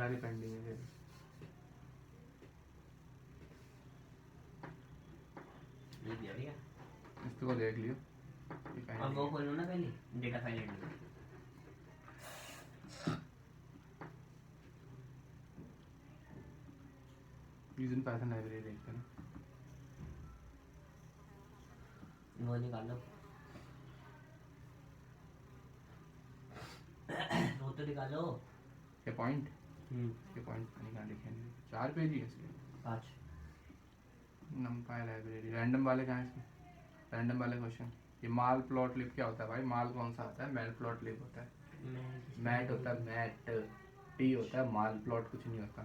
सारी पेंडिंग है फिर। ये भी बढ़िया। इसको देख लियो। अब वो खोलो ना पहले data file editor. Using Python library देखते हैं ना। वो निकालो। वो तो निकालो। ये पॉइंट कहाँ लिखे हैं? 4 पेज ही है इसके। 5 नमपाई लाइब्रेरी रैंडम वाले कहाँ है इसमें? रैंडम वाले क्वेश्चन। ये माल प्लॉट लिप क्या होता है भाई? माल कौन सा आता है? मैट प्लॉट लिप होता है। मैट होता है मैट, टी होता है, माल प्लॉट कुछ नहीं होता।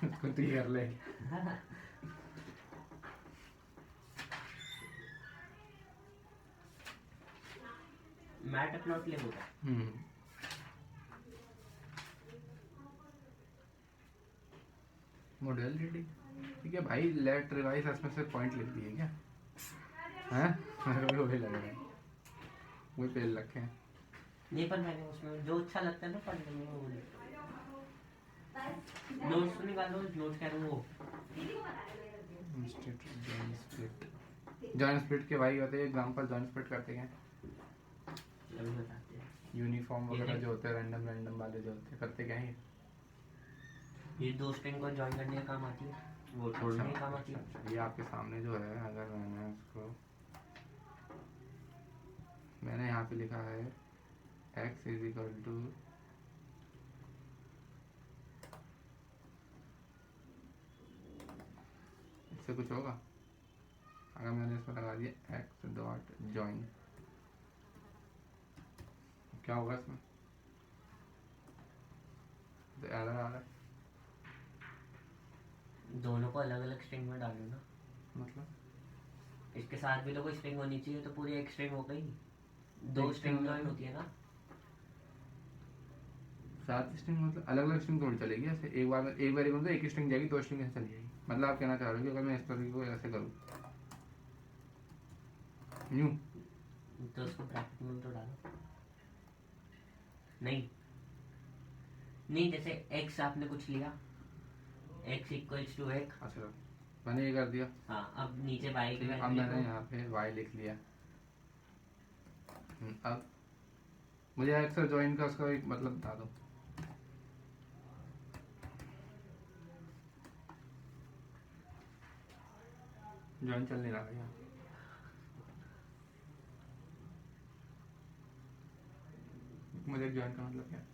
उसको टी कर ले। मैट प्लॉट लिप होता है। मॉडल रेडी ठीक है भाई। लेट रिवाइज इसमें से पॉइंट लिख दिए क्या? हैं? मेरे को वही लग रहा है, वही पेज रखे हैं। नहीं पर मैंने उसमें जो अच्छा लगता है ना पढ़ने में वो नोट्स तो निकालो। नोट्स कह रहा हूँ वो जॉइन स्प्लिट के भाई होते हैं एग्जांपल। जॉइन स्प्लिट करते हैं अभी बताते हैं। यूनिफॉर्म वगैरह जो होते हैं, रैंडम वाले जो होते हैं, करते क्या है ये दो स्ट्रिंग को जॉइन करने का काम आती है, वो छोड़ने का काम आती है। अच्छा, ये आपके सामने जो है, अगर मैंने उसको मैंने यहाँ पे लिखा है x इज इक्वल टू इससे कुछ होगा। अगर मैंने इसमें लगा दिया x डॉट जॉइन, क्या होगा इसमें? तो एरर आ रहा है। दोनों को अलग अलग स्ट्रिंग में डालो ना। मतलब इसके साथ भी तो कोई स्ट्रिंग होनी चाहिए, तो पूरी एक स्ट्रिंग हो गई। दो स्ट्रिंग जॉइन होती है ना। 7 स्ट्रिंग मतलब अलग अलग स्ट्रिंग थोड़ी चलेगी ऐसे। एक बार एक वेरिएबल तो एक स्ट्रिंग जाएगी, 2 स्ट्रिंग ऐसे चली जाएगी। मतलब आप कहना चाह रहे हो कि अगर मैं इस तरीके को ऐसे करूँ यूँ, तो उसको ब्रैकेट में तो डालो। नहीं नहीं, जैसे x आपने कुछ लिया, x इक्वल्स टू एक। अच्छा मैंने ये कर दिया। हाँ, अब नीचे y की ठीक है, अब वैल्यू मैंने लिखो। यहाँ पे y लिख लिया। अब मुझे x और जॉइन का उसका एक मतलब बता दो। जॉइन चल नहीं रहा भैया। मुझे जॉइन का मतलब क्या है?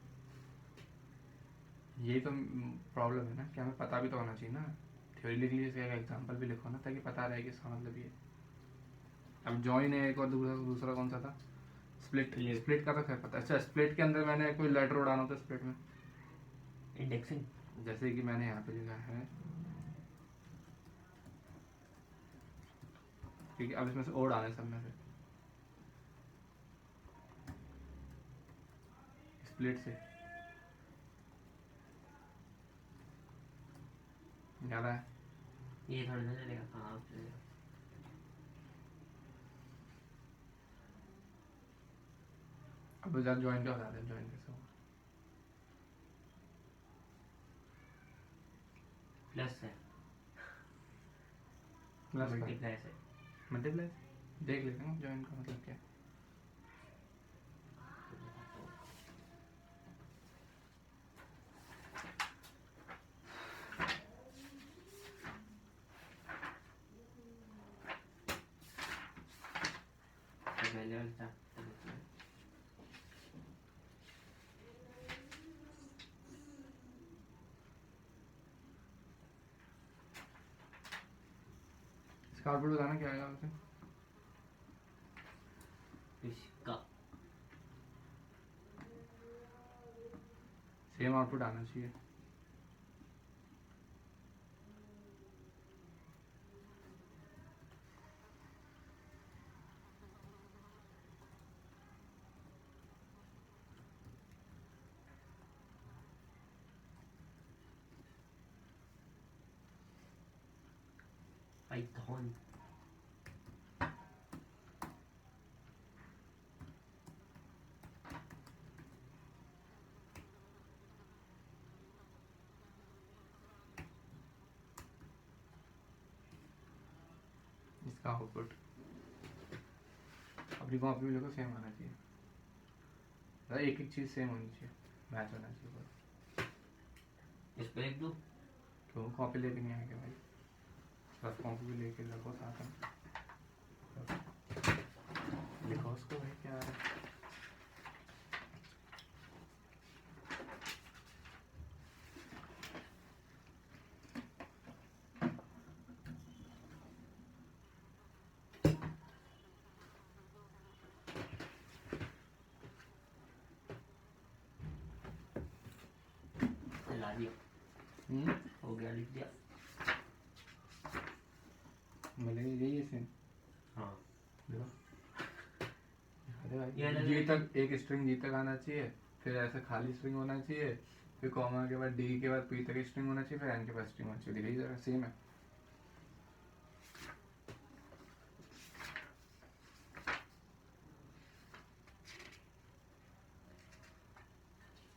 यही तो प्रॉब्लम है ना कि हमें पता भी तो होना चाहिए ना। थ्योरी लिख लीजिए, इसका एग्जाम्पल भी लिखो ना, ताकि पता रहे कि इसका मतलब ये। अब जॉइन है एक, और दूसरा कौन सा था? स्प्लिट। स्प्लिट का तो खैर पता है। अच्छा, स्प्लिट के अंदर मैंने कोई लेटर उड़ाना होता है स्प्लिट में। इंडेक्सिंग। जैसे कि मैंने यहाँ पे लिखा है, ठीक है, अब इसमें से ओड आने सब में से स्प्लिट से ज़्यादा है। ये थोड़ा ना चलेगा। हाँ चलेगा। अब ज़्यादा जॉइन का बता दें, जॉइन कैसे होगा? प्लस है, प्लस मल्टीप्लाई से। मल्टीप्लाई देख लेते हैं जॉइन का मतलब क्या है। पहले वाला था। इसका आउटपुट बताना क्या आएगा वैसे? इसका सेम आउटपुट आना चाहिए। पाइथन। इसका आउटपुट अपनी कॉपी में देखो सेम आना चाहिए, मतलब एक एक चीज़ सेम होनी चाहिए, मैच होना चाहिए बस। इसको लिख दूँ? क्यों कॉपी लेके नहीं आएंगे भाई, रफ कॉपी भी लेके रखो साथ में, लिखो उसको भाई क्या है। ला दिया, हो गया, लिख दिया। मिलेगी यही है सेम। हाँ देखो अरे भाई ये अलग जी अलग- तक एक स्ट्रिंग जी तक आना चाहिए, फिर ऐसे खाली स्ट्रिंग होना चाहिए, फिर कॉमा के बाद डी के बाद पी तक स्ट्रिंग होना चाहिए, फिर एन के बाद स्ट्रिंग होना चाहिए, देखिए जरा सेम है।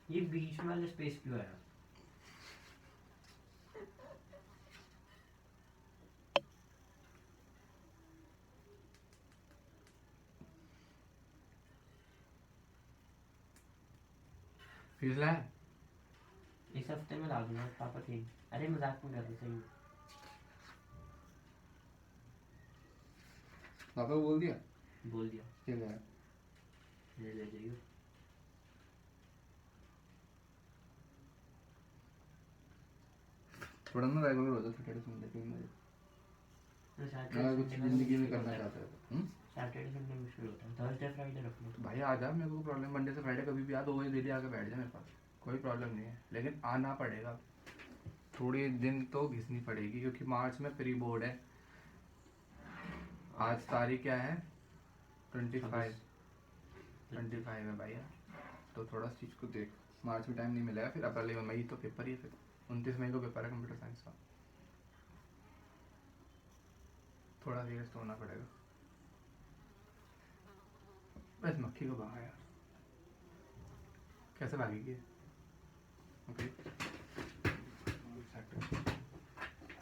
ये बीच में वाला स्पेस क्यों है? फीस लाया इस हफ्ते में ला दूंगा पापा थे। अरे मजाक में कर रहे सही। पापा को बोल दिया बोल दिया, क्या लाया। ले ले जाइए। थोड़ा ना रेगुलर हो जाए सैटरडे संडे के मुझे, तो अगर कुछ जिंदगी में करना चाहता है तो सैटरडे संडे मुश्किल होता है, थर्सडे फ्राइडे रख लो। तो भाई आ जा, मेरे को प्रॉब्लम, मंडे से फ्राइडे कभी भी आ, 2 बजे डेली आके बैठ जा मेरे पास, कोई प्रॉब्लम नहीं है, लेकिन आना पड़ेगा, थोड़ी दिन तो घिसनी पड़ेगी, क्योंकि मार्च में प्री बोर्ड है। आज तारीख क्या है 25 है भैया, तो थोड़ा इस चीज़ को देख, मार्च में टाइम नहीं मिलेगा, फिर अप्रैल मई तो पेपर ही है, फिर 29 मई को पेपर है कंप्यूटर साइंस का, थोड़ा सीरियस तो होना पड़ेगा। बस मक्खी को भगा यार, कैसे भागेगी ओके।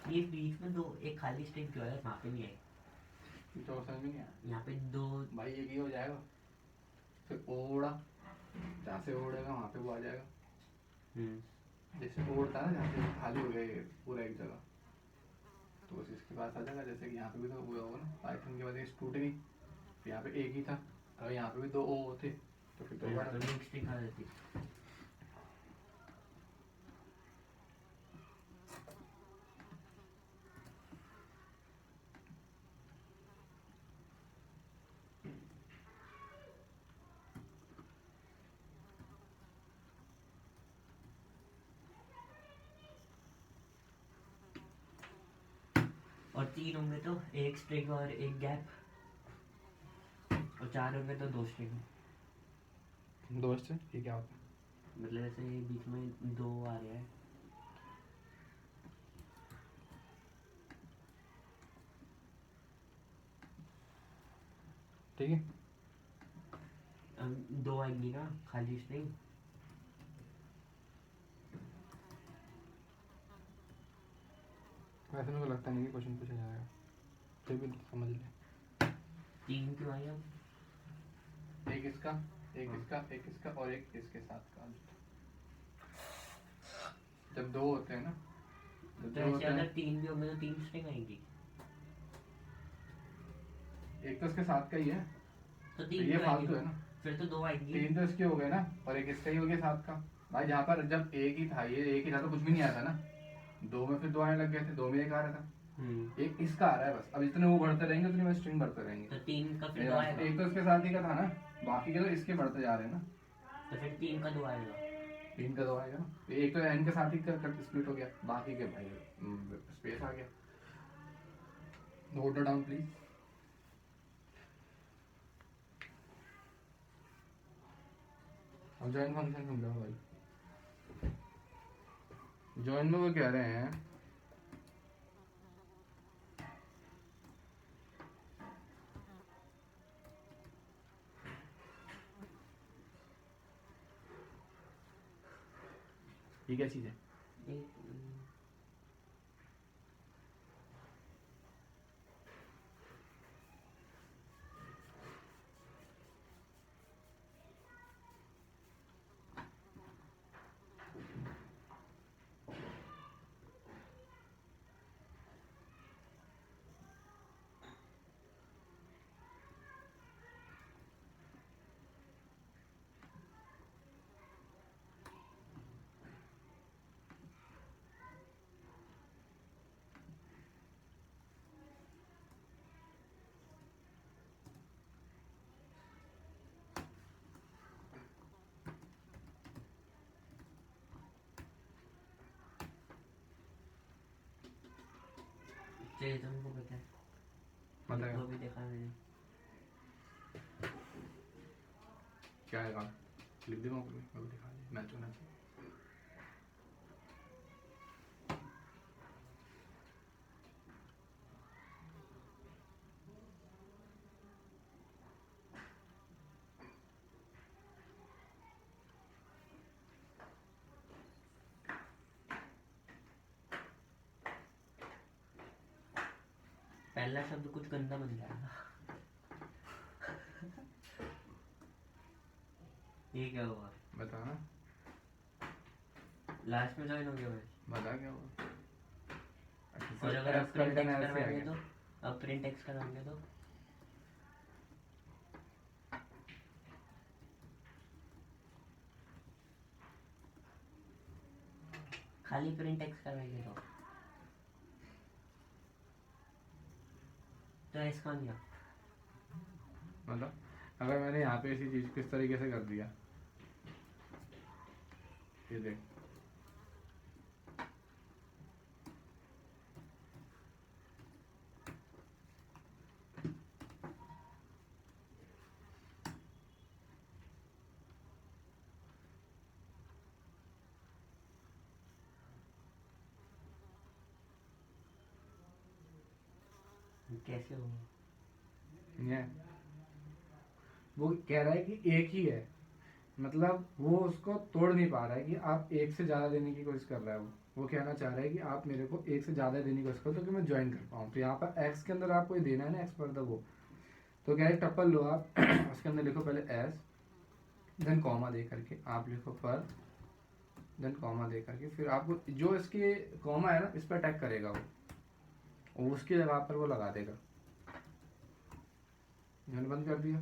ये बीच में दो एक खाली स्ट्रिंग क्यों है? वहाँ पे नहीं है, तो समझ में नहीं आया यहाँ पे दो। भाई, एक ही हो जाएगा, फिर ओड़ा, जहाँ से ओढ़ेगा वहाँ पे वो आ जाएगा, जैसे ओढ़ता है ना जहाँ से खाली हो गया ये पूरा एक जगह, तो बस इसके पास आ जाएगा, जैसे कि यहाँ पे भी तो हुआ होगा ना, पाइथन के बाद एक टूट गई, फिर यहाँ पे एक ही था, अगर यहाँ पे भी 2 ओ होते तो फिर तो तो यहाँ बड़ा पे भी एक स्ट्रिंग आ जाती। और 3 होंगे तो एक स्ट्रिंग और एक गैप, और 4 होंगे तो 2 स्ट्रिंग। दोस्त है ये क्या होता है। मतलब ऐसे बीच में 2 आ रहे हैं। ठीक है, 2 आएंगी ना खाली स्ट्रिंग। वैसे मेरे को लगता नहीं कि क्वेश्चन पूछा जाएगा, फिर भी समझ ले। 3 क्यों आई अब? एक इसका, एक हाँ। इसका, एक इसका और एक इसके साथ का, जब 2 होते हैं ना, जब तो 2 ऐसे होते अगर हैं, 3 भी होंगे तो 3 स्ट्रिंग आएंगी। एक तो इसके साथ का ही है, तो तो 3 ये क्यों फालतू आएंगी? है ना, फिर तो 2 आएंगी। 3 तो इसके हो गए ना, और एक इसका ही हो गया साथ का। भाई जहाँ पर जब एक ही था, ये एक ही था तो कुछ भी नहीं आया था ना, 2 में फिर 2 आने लग गए थे, 2 में एक आ रहा था, एक इसका आ रहा है बस, अब इतने वो बढ़ते रहेंगे उतनी में स्ट्रिंग बढ़ते रहेंगे। तो 3 का फिर मेरे 2 पास आएगा। एक तो इसके साथ ही का था ना, बाकी के तो इसके बढ़ते जा रहे हैं ना, तो फिर 3 का 2 आएगा। 3 का 2 आएगा ना, तो एक तो एन के साथ ही कर स्प्लिट हो गया, बाकी के भाई स्पेस आ गया। Note down please. अब जॉइन फंक्शन समझाओ भाई। जॉइन में वो कह रहे हैं ये क्या चीज़ है, चाहिए तुमको पता है, बताएगा वो भी देखा मैंने। क्या है काम, लिख दूंगा मैं भी दिखा दी मैच होना चाहिए। पहला शब्द कुछ गंदा बन जाएगा। ये क्या हुआ? बता ना, लास्ट में ज्वाइन हो गया मैं। बता क्या हुआ। और अगर अब प्रिंट स्केलेटन एक्स ऐसे आ करवाएंगे गया। तो, अब प्रिंट एक्स करवाएंगे तो खाली प्रिंट एक्स करवाएंगे तो ऐसा कौन गया? मतलब अगर मैंने यहाँ पे इसी चीज किस तरीके से कर दिया, ये देख कैसे हुआ? ये वो कह रहा है कि एक ही है, मतलब वो उसको तोड़ नहीं पा रहा है कि आप एक से ज्यादा देने की कोशिश कर रहा है। वो कहना चाह रहा है कि आप मेरे को एक से ज्यादा देने की कोशिश करो तो कि मैं ज्वाइन कर पाऊँ। तो यहाँ पर एक्स के अंदर आपको ये देना है ना, एक्स पर वो तो क्या है, टप्पल लो आप उसके अंदर लिखो पहले एस, देन कॉमा दे करके आप लिखो पर, देन कॉमा दे करके फिर आपको जो इसके कॉमा है ना इस पर अटैक करेगा वो उसकी जगह पर वो लगा देगा। मैंने बंद कर दिया,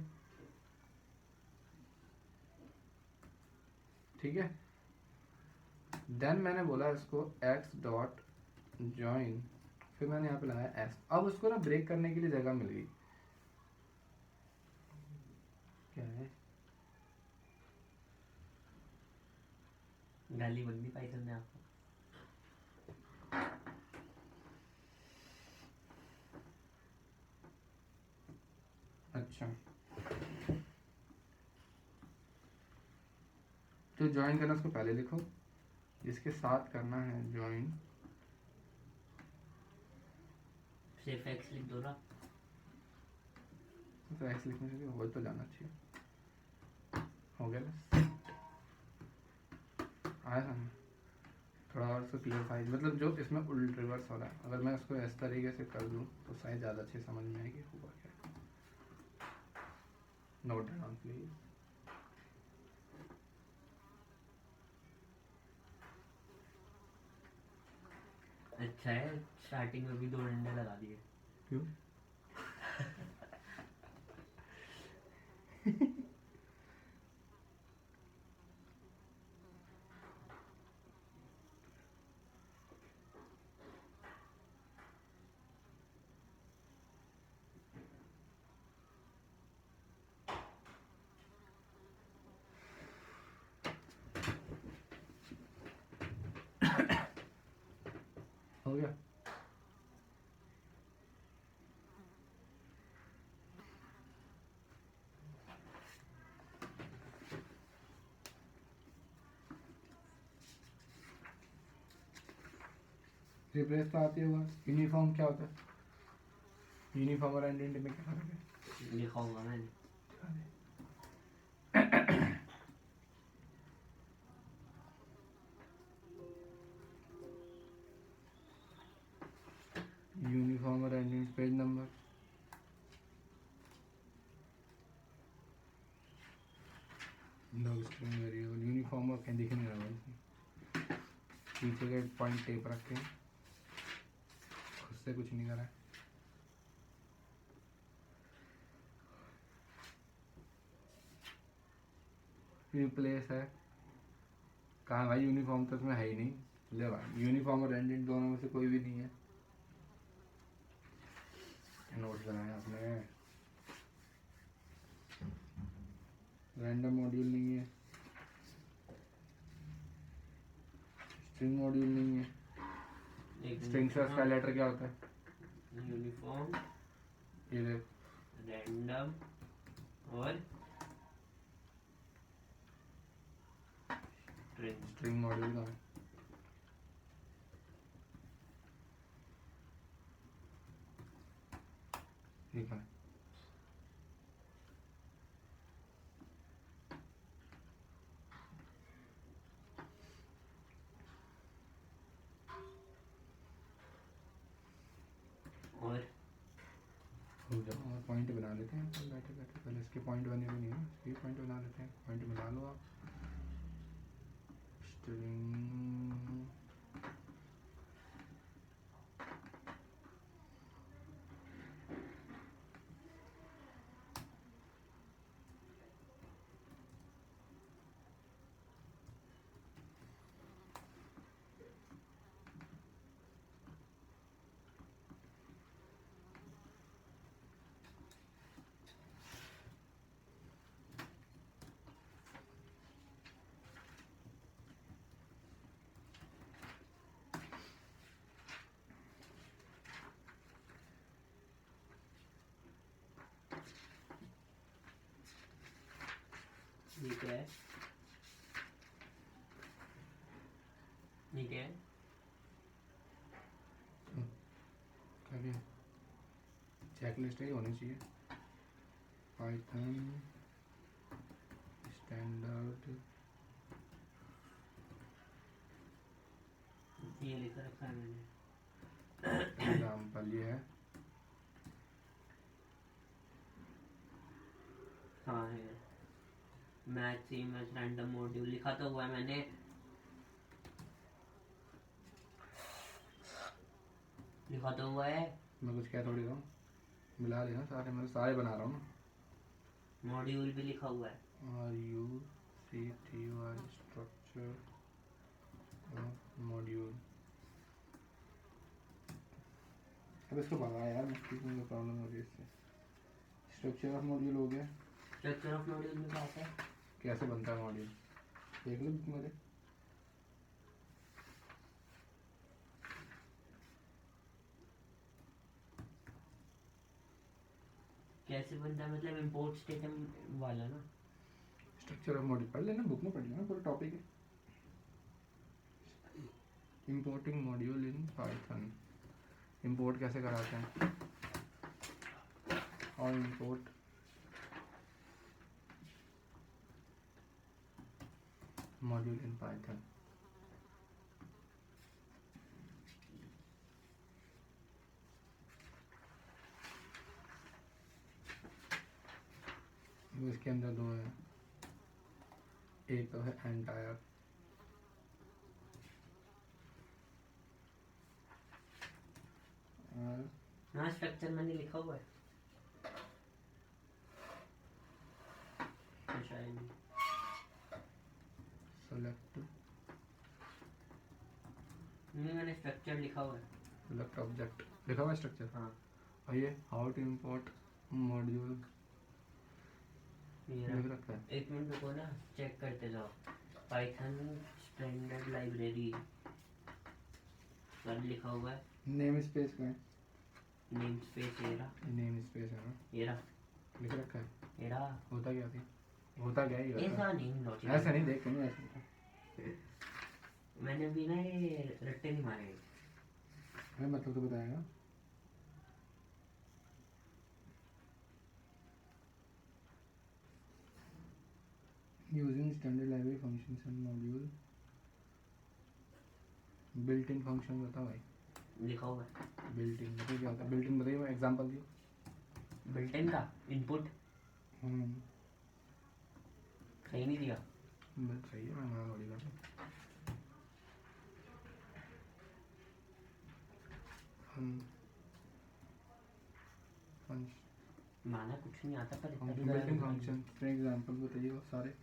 ठीक है। देन मैंने बोला इसको एक्स डॉट ज्वाइन, फिर मैंने यहाँ पे लगाया एस। अब उसको ना ब्रेक करने के लिए जगह मिल गई। क्या है, गाली बन नहीं पाई तुमने आपको? अच्छा तो ज्वाइन करना उसको पहले लिखो, इसके साथ करना है ज्वाइन, सिर्फ एक्स लिख दो ना। तो एक्स लिखने से हो तो जाना चाहिए। हो गया बस, आया समझ। थोड़ा और से क्लियरफाई, मतलब जो इसमें उल्ट रिवर्स हो रहा है, अगर मैं इसको इस तरीके से कर दूं तो शायद ज़्यादा अच्छे समझ में आएगी हुआ क्या। Note down please. अच्छा है, स्टार्टिंग में भी 2 डंडे लगा दिए। क्यों? हो गया। रिप्लेस तो आती होगा। यूनिफॉर्म क्या होता है? यूनिफॉर्म और आइडेंटिटी में क्या फर्क है? लिखा होगा मैंने। यूनिफॉर्म और identity page number, no string variable, uniform और कहीं दिख नहीं रहा है, पीछे का पॉइंट टेप रख के खुद से कुछ नहीं करा है। रिप्लेस है कहाँ भाई, यूनिफॉर्म तो इसमें है ही नहीं। ले भाई, यूनिफॉर्म और आइडेंटिटी दोनों में से कोई भी नहीं है। नोट बनाया आपने, रैंडम मॉड्यूल नहीं है, स्ट्रिंग मॉड्यूल नहीं है। एक स्ट्रिंग से मिनट, स्काईलेटर क्या होता है? यूनिफॉर्म, ये देख रैंडम और स्ट्रिंग। स्ट्रिंग मॉड्यूल का है। ठीक है, और हो जाओ। और पॉइंट बना लेते हैं अपन बैठे बैठे, पहले इसके पॉइंट बने हुए नहीं है, इसके पॉइंट बना लेते हैं। पॉइंट बना लो आप। स्ट्रिंग ठीक है, ठीक है। क्या क्या चेकलिस्ट ही होनी चाहिए। पाइथन स्टैंडर्ड ये लिख रखा है मैंने। एग्जाम्पल ये है। हाँ है, मैथ सी मैथ रैंडम मॉड्यूल लिखा तो हुआ है मैंने। लिखा तो हुआ है। मैं कुछ कह थोड़ी रहा हूँ, मिला लेना सारे, मैं सारे बना रहा हूँ ना। मॉड्यूल भी लिखा हुआ है। RUCTY structure of module. अब इसको भगा यार, मुझको प्रॉब्लम हो रही है इससे। स्ट्रक्चर ऑफ मॉड्यूल हो गया। स्ट्रक्चर ऑफ मॉड्यूल में बात है। कैसे बनता है मॉड्यूल, देख लो बुक मेरे। कैसे बनता है मतलब इंपोर्ट स्टेटमेंट वाला ना। स्ट्रक्चर ऑफ मॉड्यूल पढ़ लेना, बुक में पढ़ लेना, पूरा टॉपिक है। Importing module in Python. Import कैसे कराते हैं, और इंपोर्ट मॉड्यूल इन पाइथन। इसके अंदर दो है, एक तो है एंटायर, हाँ स्ट्रक्चर मैंने लिखा हुआ है तो शायद नहीं। सेलेक्ट नहीं मैंने स्ट्रक्चर लिखा हुआ है। सेलेक्ट ऑब्जेक्ट लिखा हुआ है स्ट्रक्चर। हाँ और ये हाउ टू इंपोर्ट मॉड्यूल ये लिख रहा। रखा है। एक मिनट रुको ना, चेक करते जाओ। पाइथन स्टैंडर्ड लाइब्रेरी सब लिखा हुआ है। नेम स्पेस का है, नेम स्पेस ये रहा, नेम स्पेस है ना, ये रहा, लिख रखा है। ये रहा। होता क्या थी, होता क्या ही होता ऐसा नहीं लॉजिक, ऐसा नहीं, देख नहीं ऐसा। मैंने अभी ना ये रट्टे नहीं मारे। मैं मतलब तो बताएगा। Using standard library functions and module built in function बताओ भाई। लिखा हुआ है बिल्ट इन मतलब क्या होता है, बिल्ट इन बताइए, मैं एग्जांपल दियो। बिल्ट इन का इनपुट सही नहीं दिया। बस सही है, मैं मना थोड़ी कर रहा हूँ। माना कुछ नहीं आता पर इतना भी बिल्ट इन गलत फंक्शन फॉर एग्जांपल बताइए, वो सारे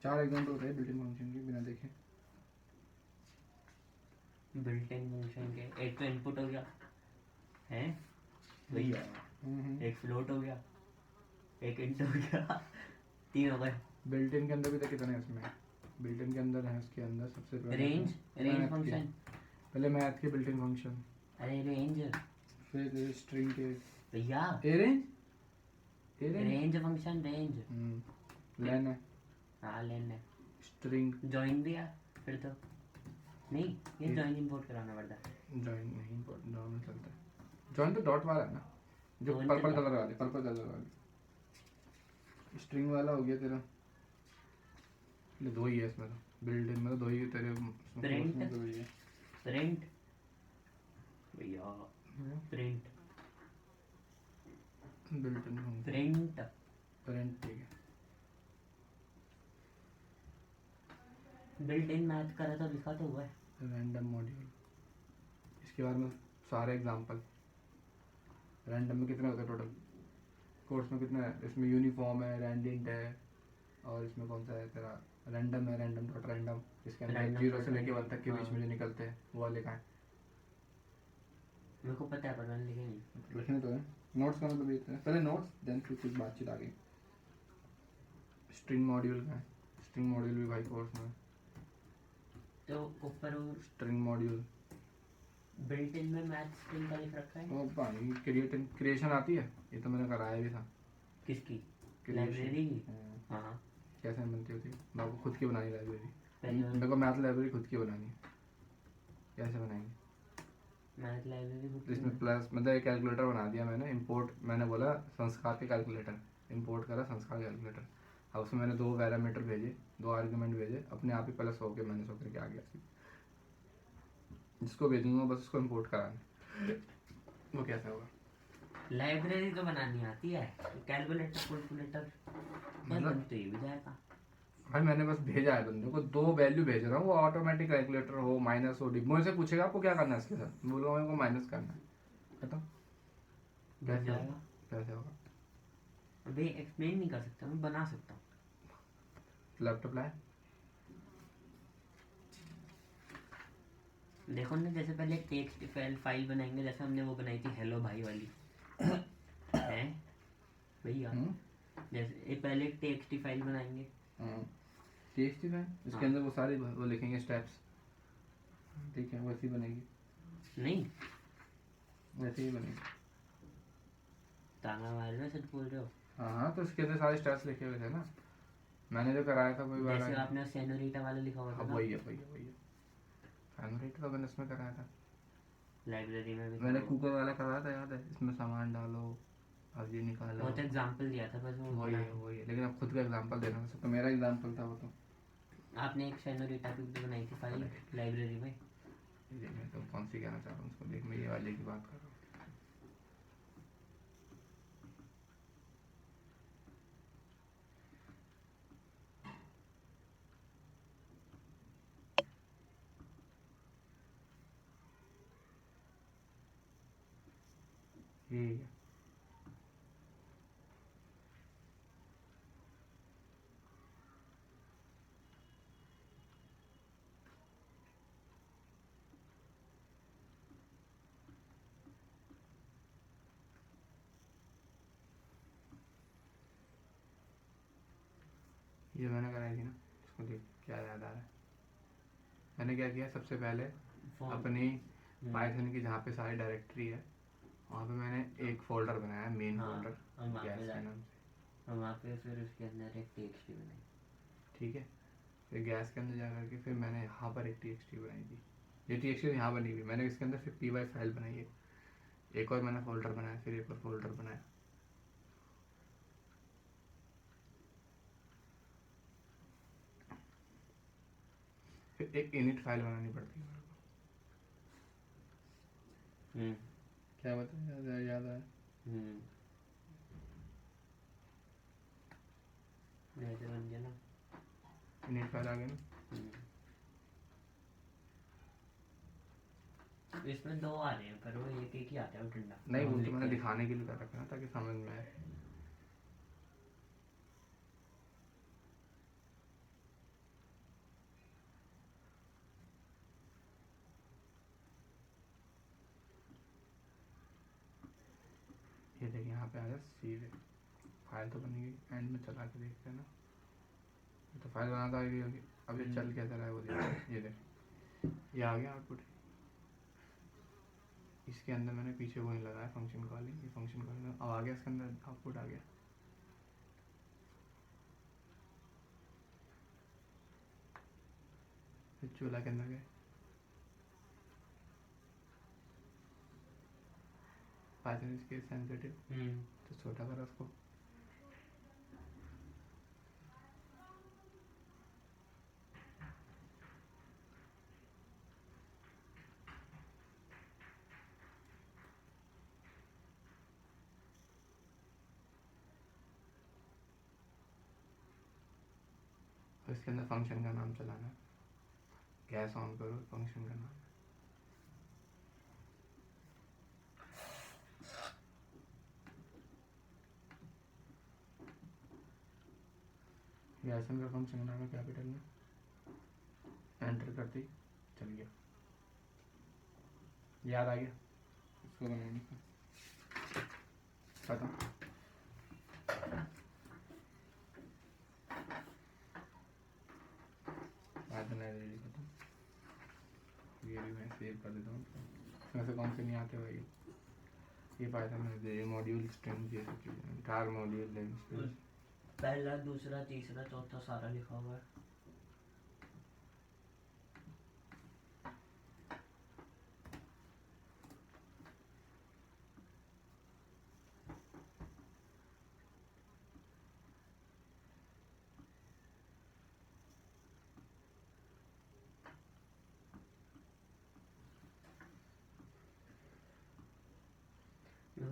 4 एग्जांपल बताइए बिल्ट इन फंक्शन के बिना देखे। नहीं। बिल्ट इन फंक्शन के एक तो इनपुट हो गया है, वही एक फ्लोट हो गया, एक इंट हो गया, 3 हो गए। बिल्ट इन के अंदर भी तो कितने हैं इसमें, बिल्ट इन के अंदर है, उसके अंदर सबसे पहले रेंज, रेंज फंक्शन। पहले मैथ के बिल्ट इन फंक्शन। अरे रेंज फिर स्ट्रिंग के भैया अरेंज रेंज फंक्शन रेंज लेन है हाँ लेन है स्ट्रिंग ज्वाइन भी है फिर तो नहीं ये ये- ज्वाइन इंपोर्ट कराना पड़ता है जॉइन नहीं नॉर्मल चलता है जॉइन तो डॉट वाला है ना जो Join पर्पल चलता कलर वाले पर्पल कलर वाले स्ट्रिंग वाला हो गया तेरा ये दो ही है इसमें तो बिल्ड इन में तो दो ही तेरे Print? उसमें दो ही है प्रिंट भैया print built in print print ठीक है बिल्ट इन मैथ करा तो लिखा तो हुआ है रैंडम मॉड्यूल इसके बारे में सारे एग्जांपल रैंडम में कितने होते हैं टोटल कोर्स में कितने है इसमें यूनिफॉर्म है रैंडेंट है और इसमें कौन सा है तेरा रैंडम है रैंडम डॉट रैंडम इसके अंदर Random जीरो dot से लेके वन random, तक के बीच हाँ। में जो निकलते हैं वो वाले का है मेरे को पता है पर मैंने लिखे नहीं लिखने तो है नोट्स का मतलब देते हैं पहले नोट्स देन फिर कुछ बातचीत आगे स्ट्रिंग मॉड्यूल का है स्ट्रिंग मॉड्यूल भी भाई कोर्स में तो ऊपर वो स्ट्रिंग मॉड्यूल बिल्ट इन में मैथ स्ट्रिंग का लिख रखा है वो भाई क्रिएशन आती है ये तो मैंने कराया भी था किसकी Creation। लाइब्रेरी की हाँ, हाँ कैसे बनती होती है मैं आपको खुद की बनानी लाइब्रेरी पहले मेरे को मैथ लाइब्रेरी खुद की बनानी है कैसे बनाएंगे मैथ लाइब्रेरी तो इसमें प्लस मतलब एक कैलकुलेटर बना दिया मैंने इंपोर्ट मैंने बोला संस्कार के कैलकुलेटर इंपोर्ट करा संस्कार कैलकुलेटर अब उसमें मैंने दो पैरामीटर भेजे दो आर्गुमेंट भेजे अपने आप ही प्लस होके मैंने सौ करके आ गया जिसको भेजूंगा बस उसको इंपोर्ट कराना वो कैसे होगा लाइब्रेरी तो बनानी आती है कैलकुलेटर कैलकुलेटर मतलब- बनते ही भी जाएगा भाई मैंने बस भेजा है बंदे को दो वैल्यू भेज रहा हूँ वो ऑटोमेटिक कैलकुलेटर हो माइनस हो मुझे पूछेगा आपको क्या करना है इसके साथ बोलूँगा मेरे को माइनस करना है खत्म बन कैसे जाएगा होगा कैसे होगा अभी एक्सप्लेन नहीं कर सकता मैं बना सकता हूँ लैपटॉप लाए देखो ना जैसे पहले टेक्स्ट फाइल बनाएंगे जैसे हमने वो बनाई थी हेलो भाई वाली है भैया हम्म? जैसे ये पहले टेक्स्ट फाइल बनाएंगे टेस्टी है इसके हाँ। अंदर वो सारे वो लिखेंगे स्टेप्स ठीक है वैसी बनेगी नहीं वैसे ही बनेगी ताना मार रहे हो सच बोल रहे हो हाँ हाँ तो इसके अंदर सारे स्टेप्स लिखे हुए थे ना मैंने जो कराया था वही वाला जैसे है। आपने सेनोरिटा वाला लिखा हुआ था हाँ ना वही है वही है वही है फैमिली तो मैंने इसमें कराया था लाइब्रेरी में भी मैंने था वो। कुकर वाला कराया था याद है इसमें सामान डालो अब ये निकालो वो तो एग्जाम्पल दिया था बस वो वही है वही है लेकिन अब खुद का एग्जांपल देना था तो मेरा एग्जांपल था वो तो आपने एक सेनोरिटा की भी बनाई थी फाइल लाइब्रेरी में ये मैं तो कौन सी कहना चाह रहा हूँ उसको देख मैं ये वाले की बात कर रहा हूँ ये ये मैंने कराई थी ना इसको देख क्या याद आ रहा है मैंने क्या किया सबसे पहले Form- अपनी हम्म। पाइथन की जहाँ पे सारी डायरेक्टरी है वहाँ पे मैंने एक फोल्डर बनाया मेन हाँ, फोल्डर हम वहाँ पे गैस के जा- नाम से और वहाँ पे फिर उसके अंदर एक टेक्स्ट बनाई ठीक है फिर गैस के अंदर जा करके फिर मैंने यहाँ पर एक टी बनाई थी ये टी यहाँ बनी हुई मैंने इसके अंदर फिर पी वाई फाइल बनाई है एक और मैंने फोल्डर बनाया फिर एक और फोल्डर बनाया फिर एक इनिट फाइल बनानी पड़ती है मेरे को क्या बता याद आया ऐसे बन गया ना इनिट फाइल आ गया ना इसमें दो आ रहे हैं पर वो एक एक ही आता है वो ठंडा नहीं वो हम तो लिखते मैंने हैं। दिखाने के लिए कर रखा है ना ताकि समझ में आए ये देखिए यहाँ पे आ गया सीव फाइल तो बनी गई एंड में चला के देखते हैं ना ये तो फाइल बनाता आ गई होगी अब ये चल कैसा रहा है वो देखो ये देख ये आ गया आउटपुट इसके अंदर मैंने पीछे वो नहीं लगाया फंक्शन कॉलिंग, ये फंक्शन कॉलिंग अब आ गया, इसके अंदर आउटपुट आ गया। फिर चूल्हा के अंदर गए, पाइथन इसके सेंसिटिव तो छोटा करा उसको। और इसके अंदर फंक्शन का नाम चलाना है, गैस ऑन करो, फंक्शन का नाम गैस ऑन का फंक्शन का नाम है कैपिटल में, एंटर करती चल गया, याद आ गया इसको बनाने का खत्म। पाइथन लाइब्रेरी खत्म, ये भी मैं सेव कर देता हूँ। इसमें से कौन से नहीं आते भाई, ये पाइथन लाइब्रेरी मॉड्यूल स्ट्रिंग ये सब चीज़ें, कार मॉड्यूल नेमस्पेस, पहला दूसरा तीसरा चौथा सारा लिखा हुआ है।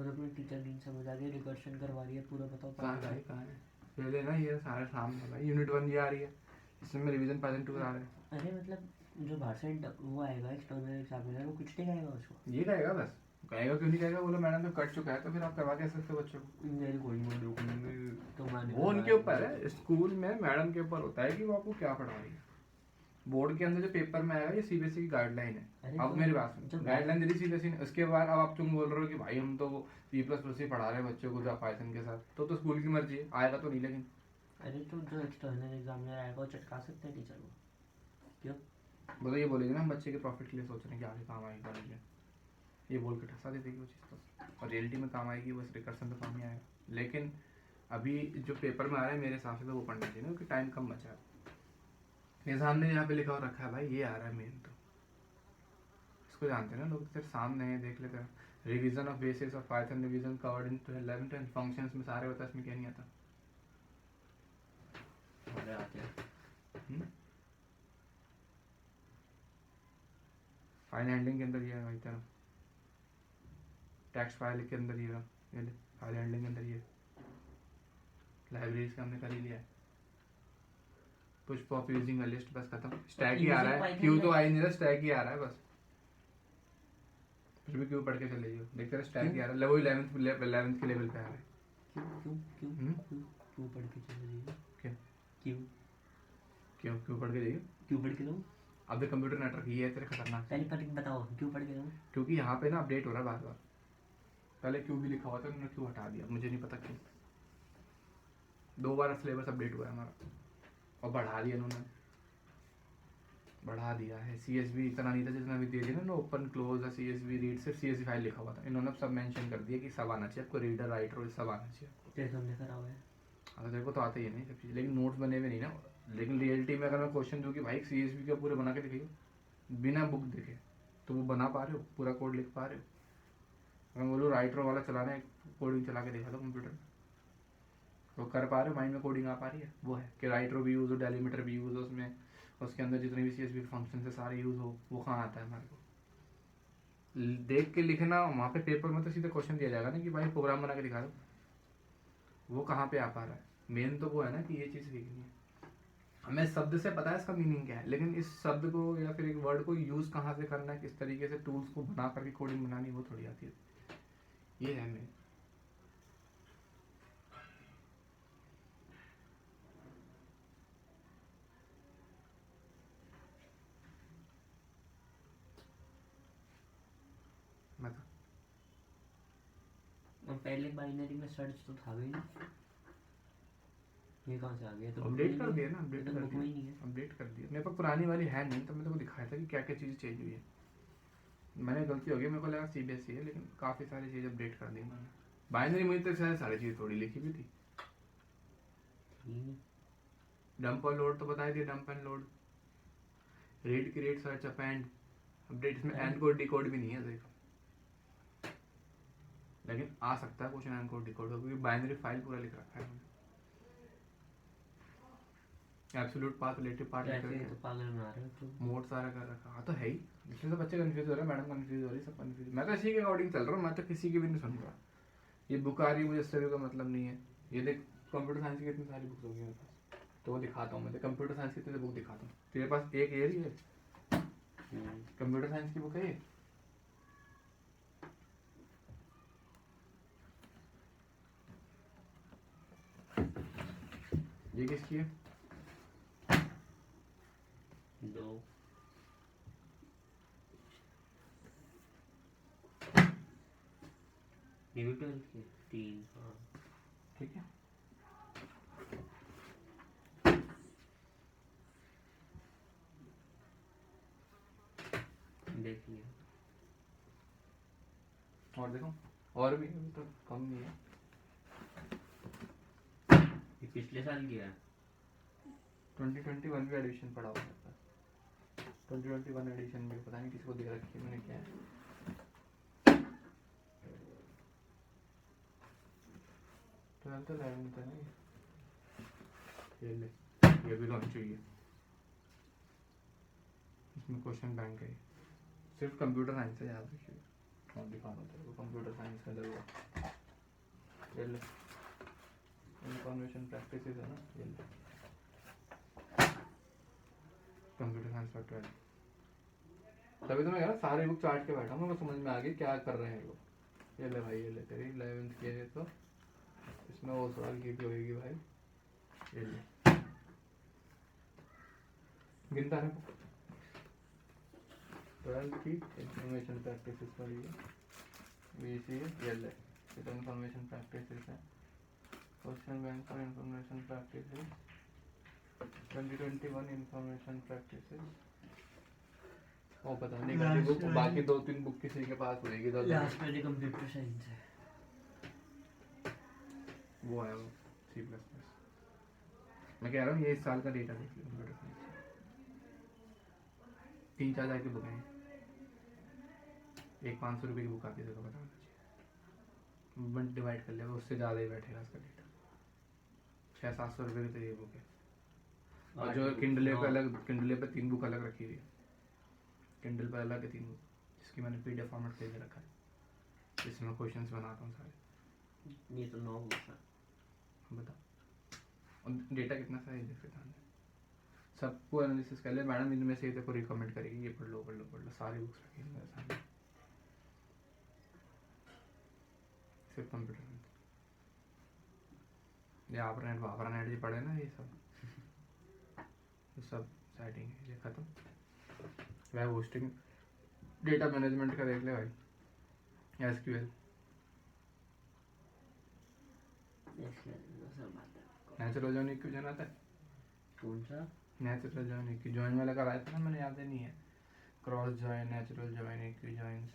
अपने टीचर दिन समझ आ गया, रिकर्शन करवा रही है पूरा, बताओ कहाँ भाई कहाँ है, पहले ना ये सारे सामने भाई, यूनिट 1 ये आ रही है, इसमें रिवीजन पाइथन 2 आ रहा है। अरे मतलब जो बाहर से वो आएगा एक्सटर्नल एग्जामिनर, वो कुछ नहीं कहेगा उसको? ये कहेगा बस, कहेगा क्यों नहीं कहेगा, बोलो मैडम तो कट चुका है तो फिर आप करवा कैसे सकते हो बच्चों को, मेरे कोई तो माने वो उनके ऊपर है। स्कूल में मैडम के ऊपर होता है कि वो आपको क्या पढ़ा रही है। बोर्ड के अंदर जो पेपर में आएगा ये सीबीएसई की गाइडलाइन है। अब मेरी बात सुनो, गाइडलाइन दे दी सीबीएसई ने, उसके बाद अब आप तुम बोल रहे हो कि भाई हम तो C++ ही पढ़ा रहे हैं बच्चों को पाइथन के साथ, तो स्कूल की मर्जी है, आएगा तो नहीं। लेकिन अरे तो जो एक्सटर्नल एग्जामिनर आएगा वो चटका सकते हैं टीचर को, क्यों? वो तो ये बोलेगी ना हम बच्चे के प्रॉफिट के लिए सोच रहे हैं कि आगे काम आएगी कॉलेज में, ये बोल के ठसा देगी वो चीज़ तो, और रियलिटी में काम आएगी, बस रिकर्सन तो काम नहीं आएगा। लेकिन अभी जो पेपर में आ रहा है मेरे हिसाब से तो वो पढ़ना चाहिए ना, क्योंकि टाइम कम बचा है। मेरे सामने यहाँ पे लिखा हुआ रखा है भाई, ये आ रहा है मेन तो, इसको जानते हैं ना लोग, सिर्फ सामने है देख लेते हैं। Revision of basis of Python, revision covered in 11th and functions में सारे होता है, इसमें क्या नहीं आता। अरे आते हैं फाइल हैंडलिंग के अंदर ये है भाई तेरा, टेक्स्ट फाइल के अंदर ये रहा, ये ले फाइल हैंडलिंग के अंदर ये, लाइब्रेरीज का हमने कर ही लिया है। Push pop using a list, बस खत्म। स्टैक ही आ रहा है, क्यू तो आ ही नहीं रहा, स्टैक ही आ रहा है बस, फिर भी क्यू पढ़ के चले जाओ, देखते रहे स्टैक ही आ रहा है, वो 11th के लेवल पे आ रहा है। क्यों पढ़ के चले जाइए? क्या क्यों क्यों पढ़ के जाइए, क्यों पढ़ के जाऊँ? अब कंप्यूटर नेटवर्क ये है तेरे खतरनाक, पहले पढ़ के बताओ क्यों पढ़ के जाऊँ? क्योंकि यहाँ पे ना अपडेट हो रहा है बार बार, पहले क्यों भी लिखा हुआ था उन्होंने क्यों हटा दिया, मुझे नहीं पता क्यों। 2 बार सिलेबस अपडेट हुआ है हमारा, और बढ़ा दिया उन्होंने, बढ़ा दिया है। CSV इतना नहीं था जितना भी दे दिया ना, ओपन क्लोज है CSV रीड, सिर्फ CSV फाइल लिखा हुआ था, इन्होंने सब मेंशन कर दिया कि सब आना चाहिए आपको, रीडर राइटर सब आना चाहिए। तेरे सामने खरा हुआ है, अगर तेरे को तो आते ही है नहीं सब चीज़, लेकिन नोट्स बने हुए नहीं ना। लेकिन रियलिटी में अगर मैं क्वेश्चन दूँ कि भाई CSV का पूरे बना के दिखाइए बिना बुक देखे, तो वो बना पा रहे हो, पूरा कोड लिख पा रहे हो? अगर मैं बोलूँ राइटर वाला चलाना है, कोडिंग चला के देखा था कंप्यूटर में, तो कर पा रहे हो, माइंड में कोडिंग आ पा रही है? वो है कि राइटर भी यूज़ हो, डेलीमीटर भी यूज़ हो, उसमें उसके अंदर जितने भी CSV फंक्शन से सारे यूज़ हो, वो कहाँ आता है हमारे को? देख के लिखना, वहाँ पे पेपर में तो सीधा क्वेश्चन दिया जाएगा ना कि भाई प्रोग्राम बना के दिखा दो, वो कहाँ पे आ पा रहा है? मेन तो वो है ना कि ये चीज़ सीखनी है हमें। शब्द से पता है इसका मीनिंग क्या है, लेकिन इस शब्द को या फिर एक वर्ड को यूज़ कहाँ से करना है, किस तरीके से टूल्स को बना करके कोडिंग बनानी, वो थोड़ी आती है। ये है मेन। मतलब पहले बाइनरी में सर्च तो था भी नहीं, ये कहाँ से आ गया? तो अपडेट कर दिया ना, अपडेट तो कर बुक में ही नहीं है। दिया, अपडेट कर दिया। मेरे पास पुरानी वाली है नहीं, तो मैंने को दिखाया था कि क्या क्या चीज़ें चेंज हुई है। मैंने गलती हो गई, मेरे को लगा सीबीएसई है, लेकिन काफ़ी सारी चीज़ें अपडेट कर दी मैंने। बाइनरी मुझे तो शायद सारी चीज़ थोड़ी लिखी भी थी। डंप और लोड तो बता ही दिया, dump and load, read create search append update. इसमें एंड कोड डिकोड भी नहीं है देखो, लेकिन आ सकता है क्वेश्चन एंड कोड डिकोड, क्योंकि बाइनरी फाइल पूरा लिख रखा है मैंने। एब्सोल्यूट पाथ, रिलेटिव पाथ लिख कैसे रखा तो है, पागल बना रहे हो तुम। मोड सारा कर रखा। हाँ तो है ही, इसमें तो बच्चे कंफ्यूज हो रहे हैं, मैडम कंफ्यूज हो रही है, सब कंफ्यूज। मैं तो इसी के अकॉर्डिंग चल रहा हूँ, मैं तो किसी की भी नहीं सुन रहा। ये बुक आ रही है मुझे, इससे भी कोई मतलब नहीं है। ये देख कंप्यूटर साइंस की कितनी सारी बुक्स होगी मेरे पास, तो वो दिखाता हूँ मैं, कंप्यूटर साइंस की बुक दिखाता हूँ। तेरे पास एक ये ही है कंप्यूटर साइंस की बुक है ये किसकी है? दो ये भी 12 के 3। हाँ ठीक है, देख लिया। और देखो और भी अभी तो कम नहीं है। ये पिछले साल किया है। 2021 भी एडिशन पड़ा हुआ है, 2021 एडिशन में पता नहीं किसको दे रखी है मैंने, क्या है। तो 11 था ना ये ले, ये भी लॉन्च हुई है। इसमें क्वेश्चन बैंक है, सिर्फ कंप्यूटर साइंस से याद रखिए। और दिखा रहा हूँ तेरे को कंप्यूटर साइंस का जरूर, ये ले इंफॉर्मेशन प्रैक्टिसेस है ना, ये ले कंप्यूटर साइंस का 12। तभी तो मैं कह रहा सारे बुक चार्ट के बैठा हूँ, मेरे को समझ में आ गई क्या कर रहे हैं लोग। ये ले भाई, ये ले तेरी 11th की है, तो इसमें वो सवाल की होगी भाई। ये ले गिनता है 12 की इंफॉर्मेशन प्रैक्टिसेस वाली है, बीसी ये ले, ये तो इंफॉर्मेशन प्रैक्टिसेस है। Question bank for information practices 2021 information practices. वो पता नहीं कौन सी बुक, बाकी 2-3 बुक किसी के पास होगी तो लास्ट वाली कंप्यूटर साइंस है। वो है वो सी प्लस प्लस। मैं कह रहा हूँ ये इस साल का डेटा देख लो कंप्यूटर साइंस, 3-4 हज़ार की बुक है, एक 500 रुपये की बुक आती है, तो पता होना चाहिए। बट डिवाइड कर ले, उससे ज़्यादा ही बैठेगा इसका डेटा। 600-700 रुपये की तो ये बुक है। और जो किंडले पे अलग, किंडले पे 3 बुक अलग रखी हुई है, किंडल पर अलग है 3 बुक, जिसकी मैंने पीडीएफ फॉर्मेट करके रखा है, जिसमें क्वेश्चंस बनाता हूँ सारे। ये तो 9 बुक्स है। बता और डेटा कितना सा है देख ध्यान से, सबको एनालिसिस कर ले। मैडम इनमें से तेरे को रिकमेंड करेगी, ये पढ़ लो पढ़ लो पढ़ लो, सारी बुक्स रखी है मेरे सामने, सिर्फ कंप्यूटर साइंस। ये आपने बाबरा नेट जी पढ़े ना, ये सब सेटिंग है, ये खत्म। वेब होस्टिंग, डेटा मैनेजमेंट का देख ले भाई, एसक्यूएल, नेचुरल जॉइन इक्विजन आता है। कौन सा? नेचुरल जॉइन इक्विजन वाला कराया था ना मैंने, याद ही नहीं है। Cross join, natural join, equijoins.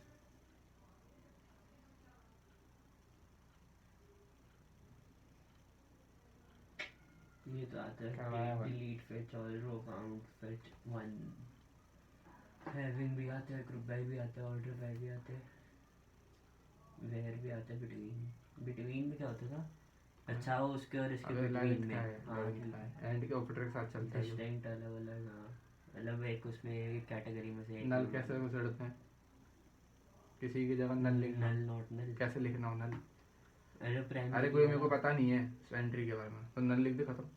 ये तो आता क्या आया है भाई? Delete fetch all row count fetch 1 having भी आता है, ग्रुप बाय भी आता है, ऑर्डर बाय भी आता है, वेयर भी आता है, बिटवीन। बिटवीन में क्या होता था? अच्छा वो उसके और इसके बिटवीन में, हाँ एंड के ऑपरेटर के साथ चलता है जो। डिस्टिंक्ट अलग अलग, हाँ मतलब एक उसमें एक कैटेगरी में से एक नल कैसे घुसड़ते हैं, किसी की जगह नल लिखना, नल नॉट नल, कैसे लिखना हो नल। अरे प्राइमरी अरे कोई मेरे को पता नहीं है एंट्री के बारे में, तो नल लिख दे खत्म।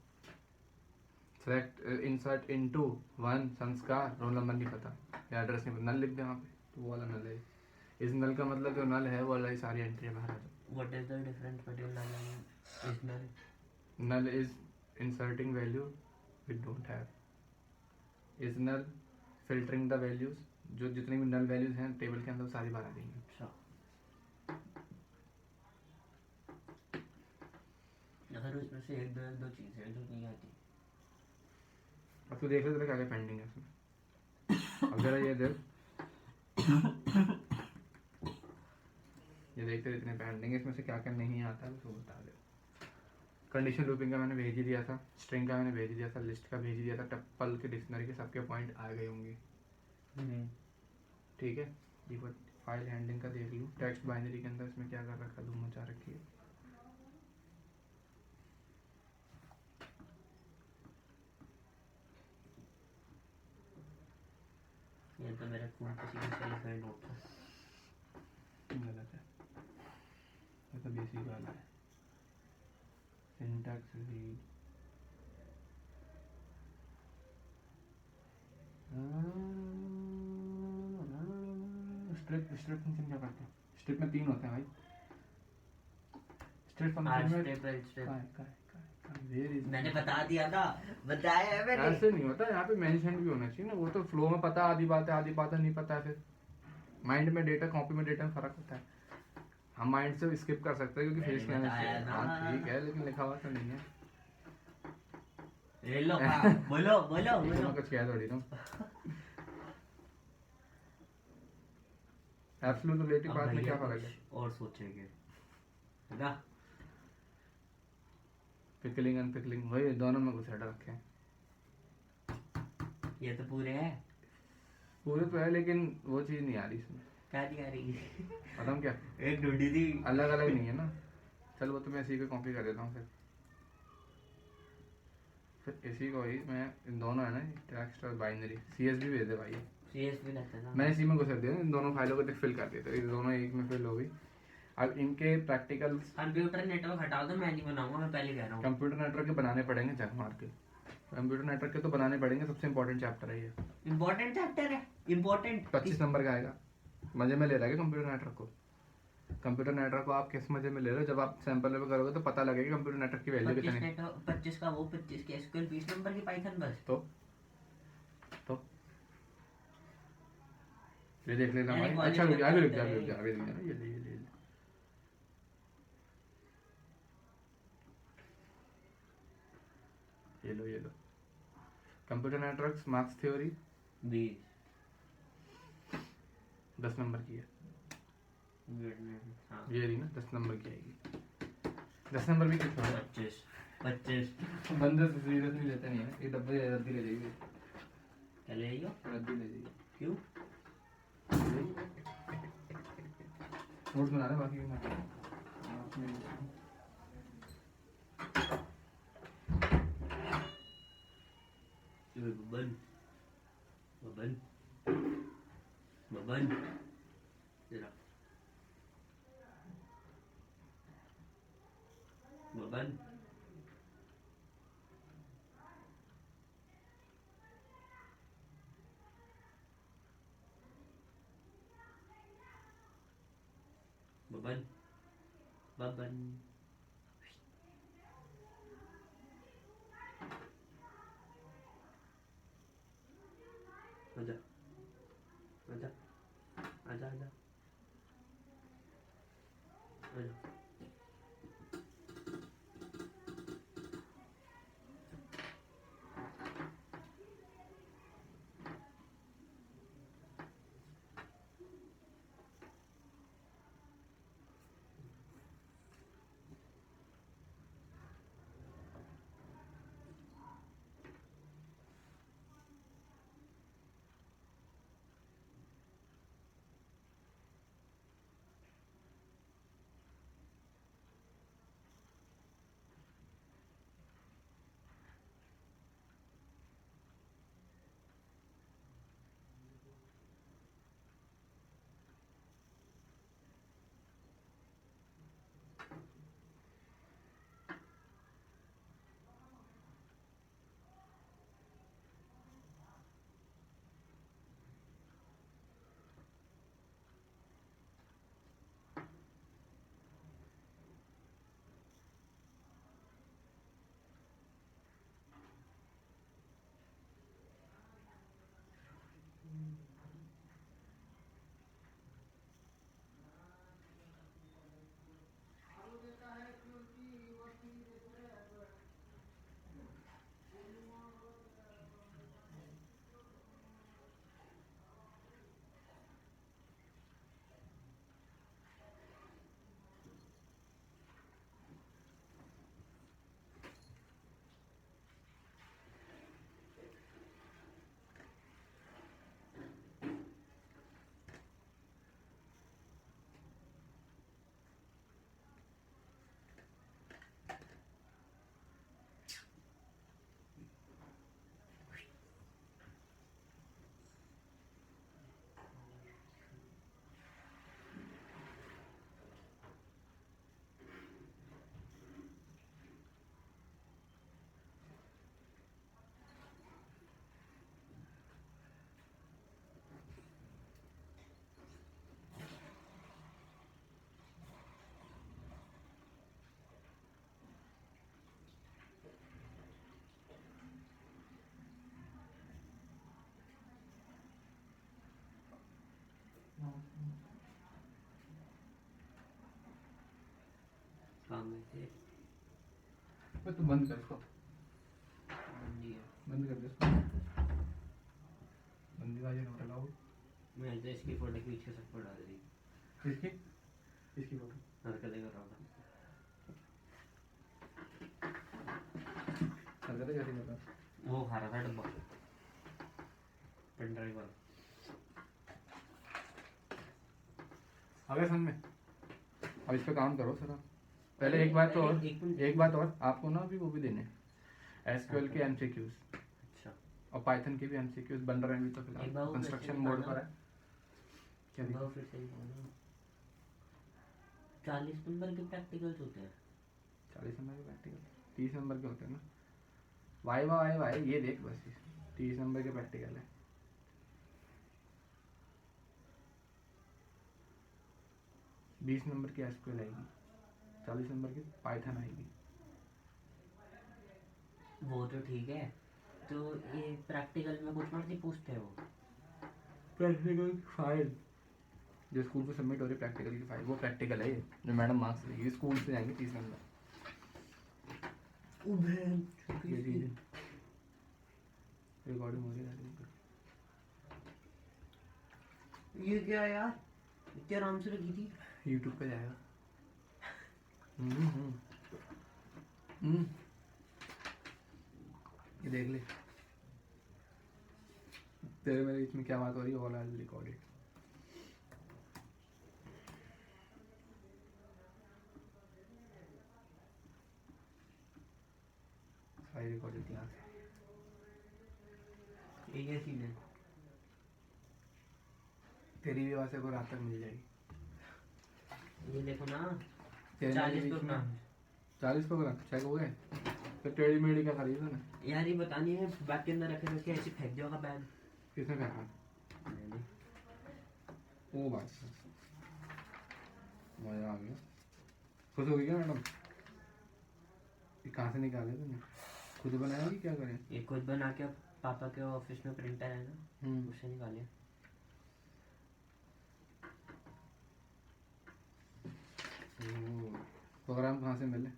सेलेक्ट इंसर्ट इनटू 1 संस्कार, रोल नंबर नहीं पता या एड्रेस नहीं पता, नल लिख दे वहाँ पे, तो वो वाला नल है। इस नल का मतलब जो नल है वो वाला ही सारी एंट्री बाहर आ जाए। What is the difference between null and is null? Null is inserting value we don't have, is null filtering the values, जो जितनी भी नल वैल्यूज हैं टेबल के अंदर सारी बाहर आ जाएंगी। अच्छा, अगर उसमें से एक दो चीजें हैं जो नहीं आती। अब तू देख ले तेरा क्या क्या पेंडिंग है इसमें। अब जरा ये देख देखते इतने पैंडिंग है, इसमें से क्या क्या नहीं आता है तो बता दे। कंडीशन लूपिंग का मैंने भेज ही दिया था, स्ट्रिंग का मैंने भेज ही दिया था, लिस्ट का भेज ही दिया था, टप्पल के डिक्शनरी के सबके पॉइंट आ गए होंगे। ठीक है, ये फाइल हैंडलिंग का देख लूँ, टेक्स्ट बाइनरी के अंदर इसमें क्या कर रखा, धूम मचा रखी है। ये तो मेरा खून पसीने से लिखा है नोट था। गलत है, ये तो बेसिक वाला है। Syntax read, strip strip function क्या करता है? स्ट्रिप में 3 होते हैं भाई। स्ट्रिप फंक्शन में मैंने बता दिया था, बताया है मैंने। ऐसे नहीं होता, यहाँ पे मेंशन भी होना चाहिए ना, वो तो फ्लो में पता आधी बात है, आधी बात नहीं पता है। फिर माइंड में डेटा, कॉपी में डेटा में फर्क होता है। हम माइंड से स्किप कर सकते हैं क्योंकि फेस मैंने बताया ना। हाँ ठीक है, लेकिन लिखा हुआ तो नहीं है। ले लो हाँ, बोलो बोलो मैं बोलो। कुछ कह थोड़ी तुम। एब्सोल्यूट रिलेटिव अब पाथ में भैया क्या फर्क है? कुछ और सोचेंगे ना। पिकलिंग अनपिकलिंग वही दोनों में घुसेड़ रखे हैं। ये तो पूरे हैं। पूरे तो है लेकिन वो चीज़ नहीं आ रही इसमें। क्या नहीं आ रही? बताऊँ क्या? एक ढूंढी थी। अलग अलग नहीं है ना। चल वो तो मैं इसी को कॉपी कर देता हूँ फिर इसी को ही मैं, इन दोनों है ना, टेक्स्ट और बाइनरी, CSV भेज दे भाई। सीएसवी लगता है ना। मैंने इसी में घुसेड़ दिया, इन दोनों फाइलों को फिल कर दिया, तो ये दोनों एक में फिल हो गई। अब इनके प्रैक्टिकल कंप्यूटर नेटवर्क हटा दो, मैं नहीं बनाऊंगा, मैं पहले कह रहा हूँ। कंप्यूटर नेटवर्क के बनाने पड़ेंगे जग मार के। कंप्यूटर नेटवर्क के तो बनाने पड़ेंगे, सबसे इंपॉर्टेंट चैप्टर है ये। इम्पोर्टेंट चैप्टर है, इम्पोर्टेंट। 25 नंबर का आएगा। मजे में ले रहा है कंप्यूटर नेटवर्क को? कंप्यूटर नेटवर्क को आप किस मजे में ले रहे हो? जब आप सैंपल में करोगे तो पता लगेगा कंप्यूटर नेटवर्क की वैल्यू कितनी है। 25 का वो, 25 के एसक्यूएल, 20 नंबर की पाइथन बस। तो ये देख लेना मैंने भाई। कॉलेज अच्छा में रुक जा, अभी रुक जा, पढ़ते अभी रुक जा, हैं। अभी रुक जा, ये लो computer networks marks theory 20 10 number की है। हाँ। ये रही ना 10 नंबर की आएगी। 10 नंबर भी कितना है? 25 बंदे से सीरियस नहीं लेते नहीं है, ये डब्बे रद्दी ले जाइए, क्या ले आइयो? रद्दी ले जाइए। क्यों? नोट्स बना रहे बाकी बबन बबन बबन जरा बबन। बबन बबन आजा आजा आजा आजा आजा। काम में थे। बस तू बंद कर इसको, जी बंद कर दे इसको, बंदी बाजी नोट अलाउड। मैं तो इसकी फोटो खींच के सबको डाल दी। इसकी इसकी फोटो हरकतें कर रहा था। हरकतें कैसे करता है? वो खा रहा था डब्बा, पेन ड्राइव वाला। आ गया समझ में? अब इस पे काम करो सर आप। पहले एक बात और, एक बात और, आपको ना अभी वो भी देने एसक्यूएल के एमसीक्यूज अच्छा, और पाइथन के भी एमसीक्यूज बन रहे हैं अभी तो एक फिलहाल बार वो कंस्ट्रक्शन वैसे मोड दिखाना। पर है। क्या दिखा? वो फिर से बोलो। 40 नंबर के प्रैक्टिकल्स होते हैं। 40 नंबर के प्रैक्टिकल 30 नंबर के होते हैं ना। वाइवा ये देख बस 30 नंबर के प्रैक्टिकल है। बीस नंबर की एसक्यूएल आएगी, 40 नंबर की पाइथन आएगी। वो तो ठीक है, तो ये प्रैक्टिकल में कुछ मर्जी पूछते हैं वो। प्रैक्टिकल फाइल जो स्कूल को सबमिट हो रही है, प्रैक्टिकल की फाइल वो प्रैक्टिकल है ये, जो मैडम मार्क्स देगी स्कूल से जाएंगे 30 नंबर। ये चीज़ रिकॉर्डिंग हो रही है। ये क्या है यार, इतनी आराम से रखी थी। यूट्यूब पे जाएगा। हम्म हम्म हम्म, ये देख ले तेरे मेरे बीच में क्या बात हो रही है, ऑल आई रिकॉर्डेड। सारी रिकॉर्डेड क्लास ये सीन है। तेरी भी आवाज़ को रात तक मिल जाएगी। ये देखो ना, तेरे 40 बीच प्रोग्राम। में 40 प्रोग्राम चेक हो गए। तो टेढ़ी मेढ़ी क्या खरीदा ना? यार ये बतानी है, बैग के अंदर रखे रखे ऐसे फेंक दिया होगा बैग। किसने फेंका? मैंने। ओ भाई मजा आ गया। खुश हो गई क्या मैडम? ये कहाँ से निकाले तूने? खुद बनाया कि क्या करें? ये खुद बना के पापा के ऑफिस में प्रिंटर है ना, उससे निकाले। प्रोग्राम कहाँ से मिले?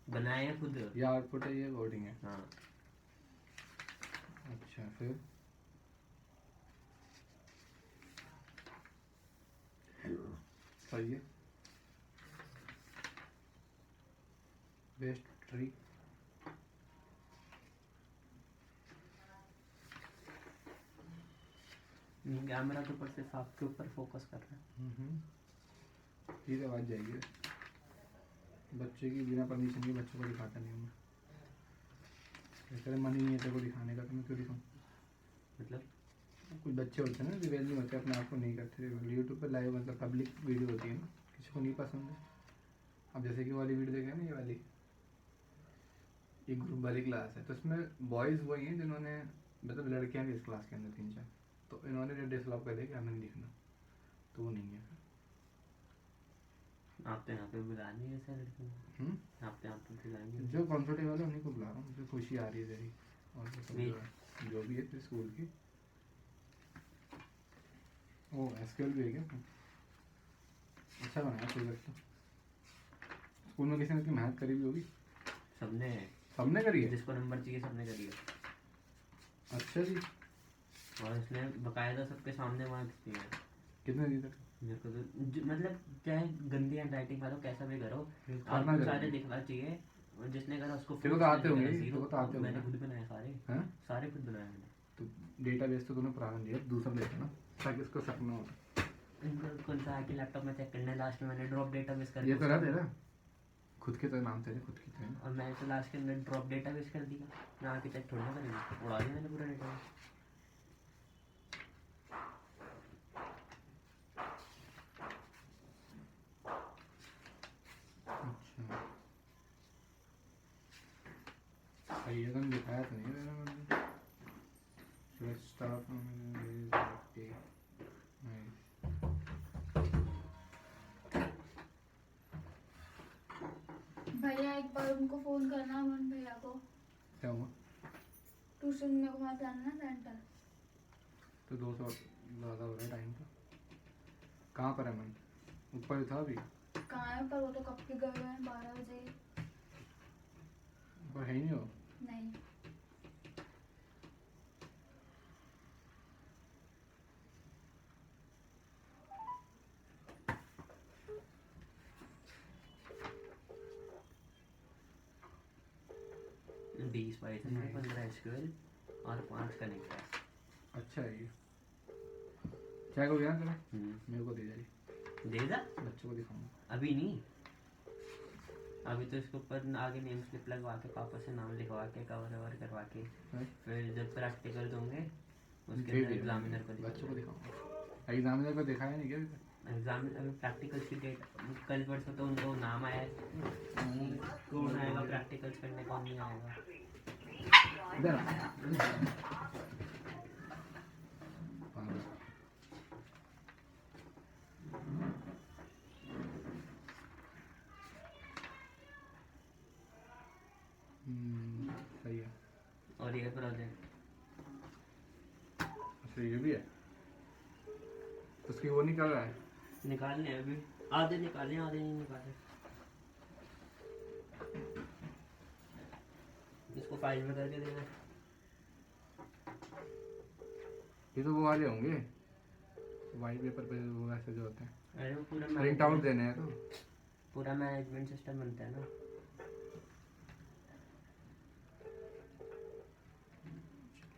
बनाए हैं खुद। ये आउटपुट है, ये कोडिंग है। हाँ। अच्छा फिर सही है। बेस्ट ट्री कैमरा के ऊपर सिर्फ आपके ऊपर फोकस कर रहा है। ये तो बात जाएगी। बच्चे की बिना परमिशन के बच्चों को दिखाता नहीं हूँ मैं। तेरा मन ही नहीं है तेरे को दिखाने का, तो मैं क्यों दिखाऊँ? मतलब कुछ बच्चे होते हैं ना, रिवेल नहीं होते, अपने आप को नहीं करते रिवेल। यूट्यूब पे लाइव मतलब पब्लिक वीडियो होती है ना, किसी को नहीं पसंद है। अब जैसे कि वाली वीडियो देखे ना, ये वाली, ये ग्रुप वाली क्लास है, तो इसमें बॉयज़ वही हैं जिन्होंने, मतलब लड़कियां भी इस क्लास के अंदर 3-4, तो इन्होंने जो डेवलप कर दिया कि हमें नहीं दिखना, तो वो नहीं है। आप तो यहाँ पे बुला नहीं है सर, आप तो यहाँ पे बुलाएंगे। जो कंफर्टेबल है उन्हीं को बुला रहा हूँ, मुझे खुशी आ रही है तेरी और तो सब जो भी है तेरे स्कूल की। ओ एसक्यूएल भी है क्या? अच्छा बनाया प्रोजेक्ट तो। स्कूल में किसी ने इतनी मेहनत करी भी होगी? सबने सबने करी है? जिसको नंबर चाहिए सबने करी है। अच्छा जी। और उसने बकायदा सबके सामने मार्क्स दिए हैं। कितने दी तक? मेरे को तो मतलब चाहे गंदी हैंड राइटिंग करो, कैसा भी करो, करना आपको जरूरी सारे है। दिखना चाहिए। और जिसने करा उसको तेरे को तो full, आते जिसने होंगे, करा तेरे zero। को तो आते होंगे मैंने ना? खुद बनाए सारे, हैं? सारे खुद बनाए मैंने। तो डेटाबेस तो तूने पुराना दिया, दूसरा लेता ना, ताकि उसको शक ना हो। इनको कौन सा आके लैपटॉप में चेक करना है, लास्ट में मैंने ड्रॉप डेटाबेस कर ये तो रहा तेरा खुद के, तो नाम तेरे खुद की थे। और मैंने तो लास्ट के अंदर ड्रॉप डेटाबेस कर दिया। मैं आके चेक थोड़ी ना करेंगे, उड़ा दिया मैंने पूरा डेटाबेस। अच्छा सही है, तुमने दिखाया तो नहीं मेरा मतलब। Let's start from nice. भैया एक बार उनको फोन करना, अमन भैया को। क्या हुआ? ट्यूशन में वहाँ जाना सेंटर। तो 200 ज़्यादा हो रहा है टाइम तो। कहाँ पर है मन? ऊपर ही था अभी। कहाँ है पर, वो तो कब के गए हुए हैं, 12 बजे। और है ही नहीं हो। नहीं बीस पाइथन में नहीं। 15 एसक्यूएल और 5 कनेक्ट है। अच्छा है ये। चेक हो गया ना तेरा? हम्म। मेरे को दे दे, दे दा बच्चों को दिखाऊंगा। अभी नहीं, अभी तो इसके ऊपर आगे नेम स्लिप लगवा के पापा से नाम लिखवा के कवर ववर करवा के हैं? फिर जब प्रैक्टिकल होंगे उसके दे अंदर दे, एग्जामिनर को बच्चों को दिखाऊंगा। दिखाऊंगा। एग्जामिनर को दिखाया नहीं क्या अभी तक? एग्जाम अभी प्रैक्टिकल्स की डेट कल परसों तो उनको नाम आया है कि कौन आएगा प्रैक्टिकल्स करने, कौन नहीं आएगा। इधर आ। हाँ। सही है। और ये प्रोजेक्ट अच्छा ये भी है। उसकी वो नहीं कर रहा है। निकालने हैं अभी, आधे निकाले आधे नहीं निकाले। इसको फाइल में करके देना। ये तो वो वाले होंगे वाइट पेपर पे वो ऐसे जो होते हैं, अरे वो पूरा प्रिंट आउट देने हैं तो। पूरा मैनेजमेंट सिस्टम बनता है ना।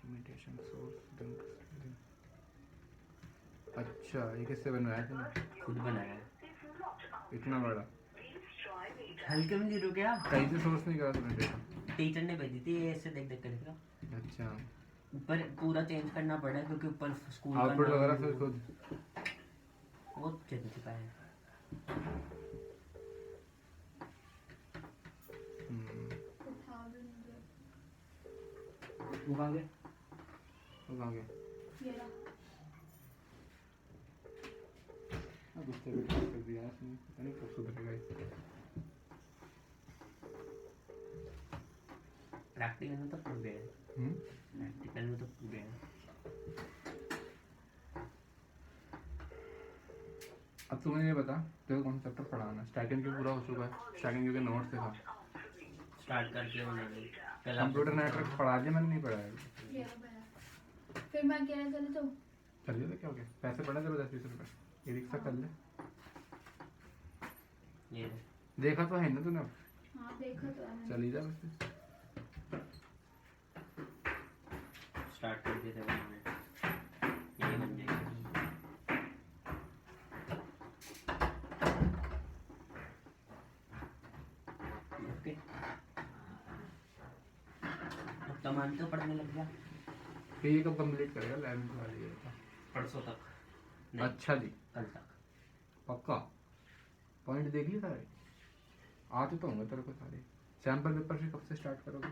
Limitation source links. अच्छा ये किससे बनवाया तूने? खुद बनाया है। इतना बड़ा हल्के में नहीं रुके आप। कहीं से सोर्स नहीं करा तूने डेटा? टीचर ने भेजी थी, ये ऐसे देख देख कर देखा। अच्छा ऊपर पूरा चेंज करना पड़ा क्योंकि ऊपर स्कूल का आउटपुट नाम वगैरह फिर खुद। वो चल चुका है। उठा भी नहीं गया। वो कहाँ गया? वो कहाँ गया? ये रहा। गुस्से में काम कर दिया इसने, पता नहीं कब सुधरेगा ये। प्रैक्टिकल में तो पूरे हैं। प्रैक्टिकल में तो पूरे हैं। अब तू मुझे ये बता तेरे कौन सा चैप्टर पढ़ाना? स्टार्टिंग के पूरा हो चुका है, स्टार्टिंग के नोट्स दिखा। स्टार्ट करके उन्होंने कंप्यूटर नेटवर्क पढ़ा दिया, मैंने नहीं पढ़ाया। ये रहा पहला। फिर मैं कह रहा चले तो चलिए तो क्या हो गया, पैसे पड़े तेरे 10-20 रुपए, ये रिक्शा कर ले। ये देखा तो है ना तूने अब? हाँ देखा तो है मैंने। चली जा बस। स्टार्ट करके थे उन्होंने, ये बन जाएगी। ओके अब तो मान तो पढ़ने लग गया। फिर ये कब कंप्लीट करेगा 11th वाली ये बता। परसों तक नहीं, अच्छा जी कल तक। पक्का? पॉइंट देख लिए सारे? आते तो होंगे तेरे को सारे। सैम्पल पेपर से कब से स्टार्ट करोगे?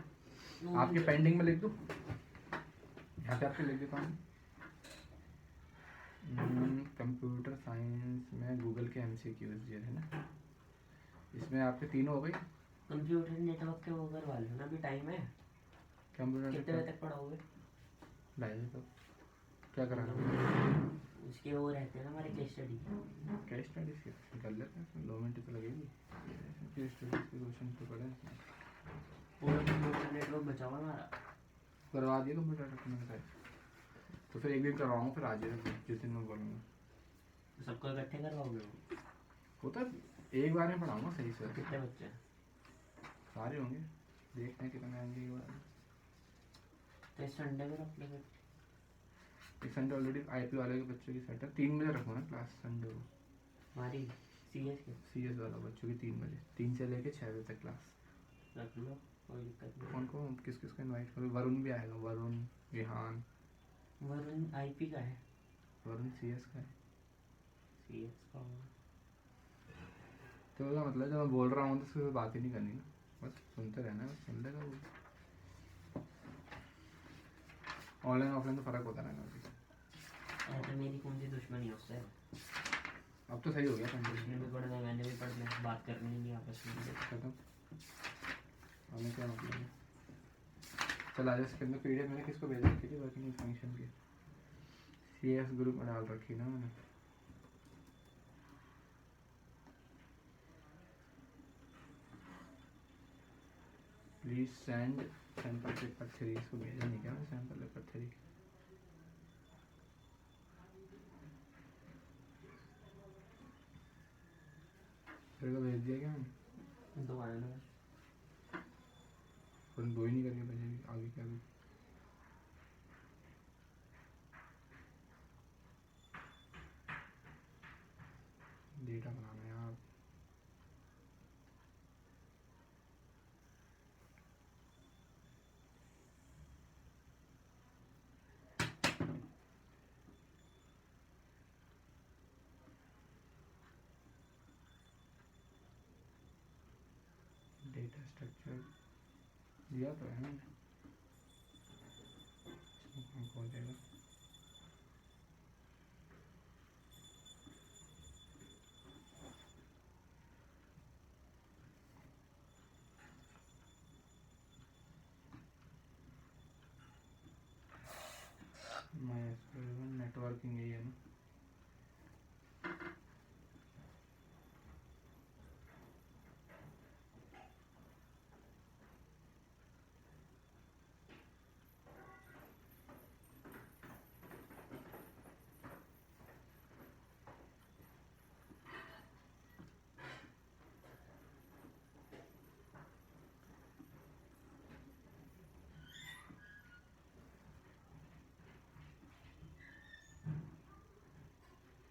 आपके पेंडिंग में लिख दूँ? यहाँ पे आपके लिख देता हूँ। कंप्यूटर साइंस में गूगल के MCQs ये है ना, इसमें आपके तीनों हो गई। कंप्यूटर नेटवर्क के वो करवा लो ना, अभी टाइम है। कंप्यूटर कितने बजे तक पढ़ाओगे? 2:30 तो क्या कराना? उसके वो रहते हैं ना हमारे केस स्टडी। केस स्टडीज कर लेते हैं, 2 मिनट तो लगेगी। केस स्टडीज के क्वेश्चन तो पढ़े पूरा कंप्यूटर नेटवर्क बचा हुआ हमारा। करवा दिए कंप्यूटर डॉक्यूमेंट का। तो फिर एक दिन करवाऊँ, फिर आ जाएगा जिस दिन मैं बोलूँगा। सबको इकट्ठे करवाओगे? वो तो एक बार में पढ़ाऊँगा सही से। कितने बच्चे हैं? सारे होंगे, देखते हैं कितने आएंगे एक बार। तो इस संडे को रख लेंगे। इस संडे ऑलरेडी IP वाले के बच्चों की सेट है, 3 बजे रखो ना क्लास संडे को। हमारी CS के CS वाला बच्चों की 3 बजे, 3 से लेके 6 बजे तक क्लास। रख लो, कोई दिक्कत नहीं। कौन को किस किस को इनवाइट करो? वरुण भी आएगा, वरुण, विहान। वरुण IP का है, वरुण CS का है। CS का होगा। तो उसका मतलब जब मैं बोल रहा हूँ तो उससे बात ही नहीं करनी ना, बस सुनते रहना है, बस सुन लेगा वो। ऑनलाइन ऑफलाइन तो फर्क होता रहना है। तो मेरी कौन सी दुश्मनी है उससे? अब तो सही हो गया उसने कंडीशन भी पढ़ना, मैंने भी पढ़ना, बात करनी नहीं आपस में। खत्म। हमें क्या मतलब है? चल आज इसके अंदर PDF मैंने किसको भेज रखी थी वर्किंग फंक्शन की? CS ग्रुप में डाल रखी ना मैंने। Please send sample paper 3। इसको भेजा नहीं क्या मैं सैंपल पेपर 3? तेरे को भेज दिया क्या मैंने? 2 आए ना। पर 2 ही नहीं करके भेजेगी, आगे क्या भी। डेटा बनाना यार। डेटा स्ट्रक्चर दिया तो है मैंने, इसमें कौन खोजेगा? मैं नेटवर्किंग यही है ना।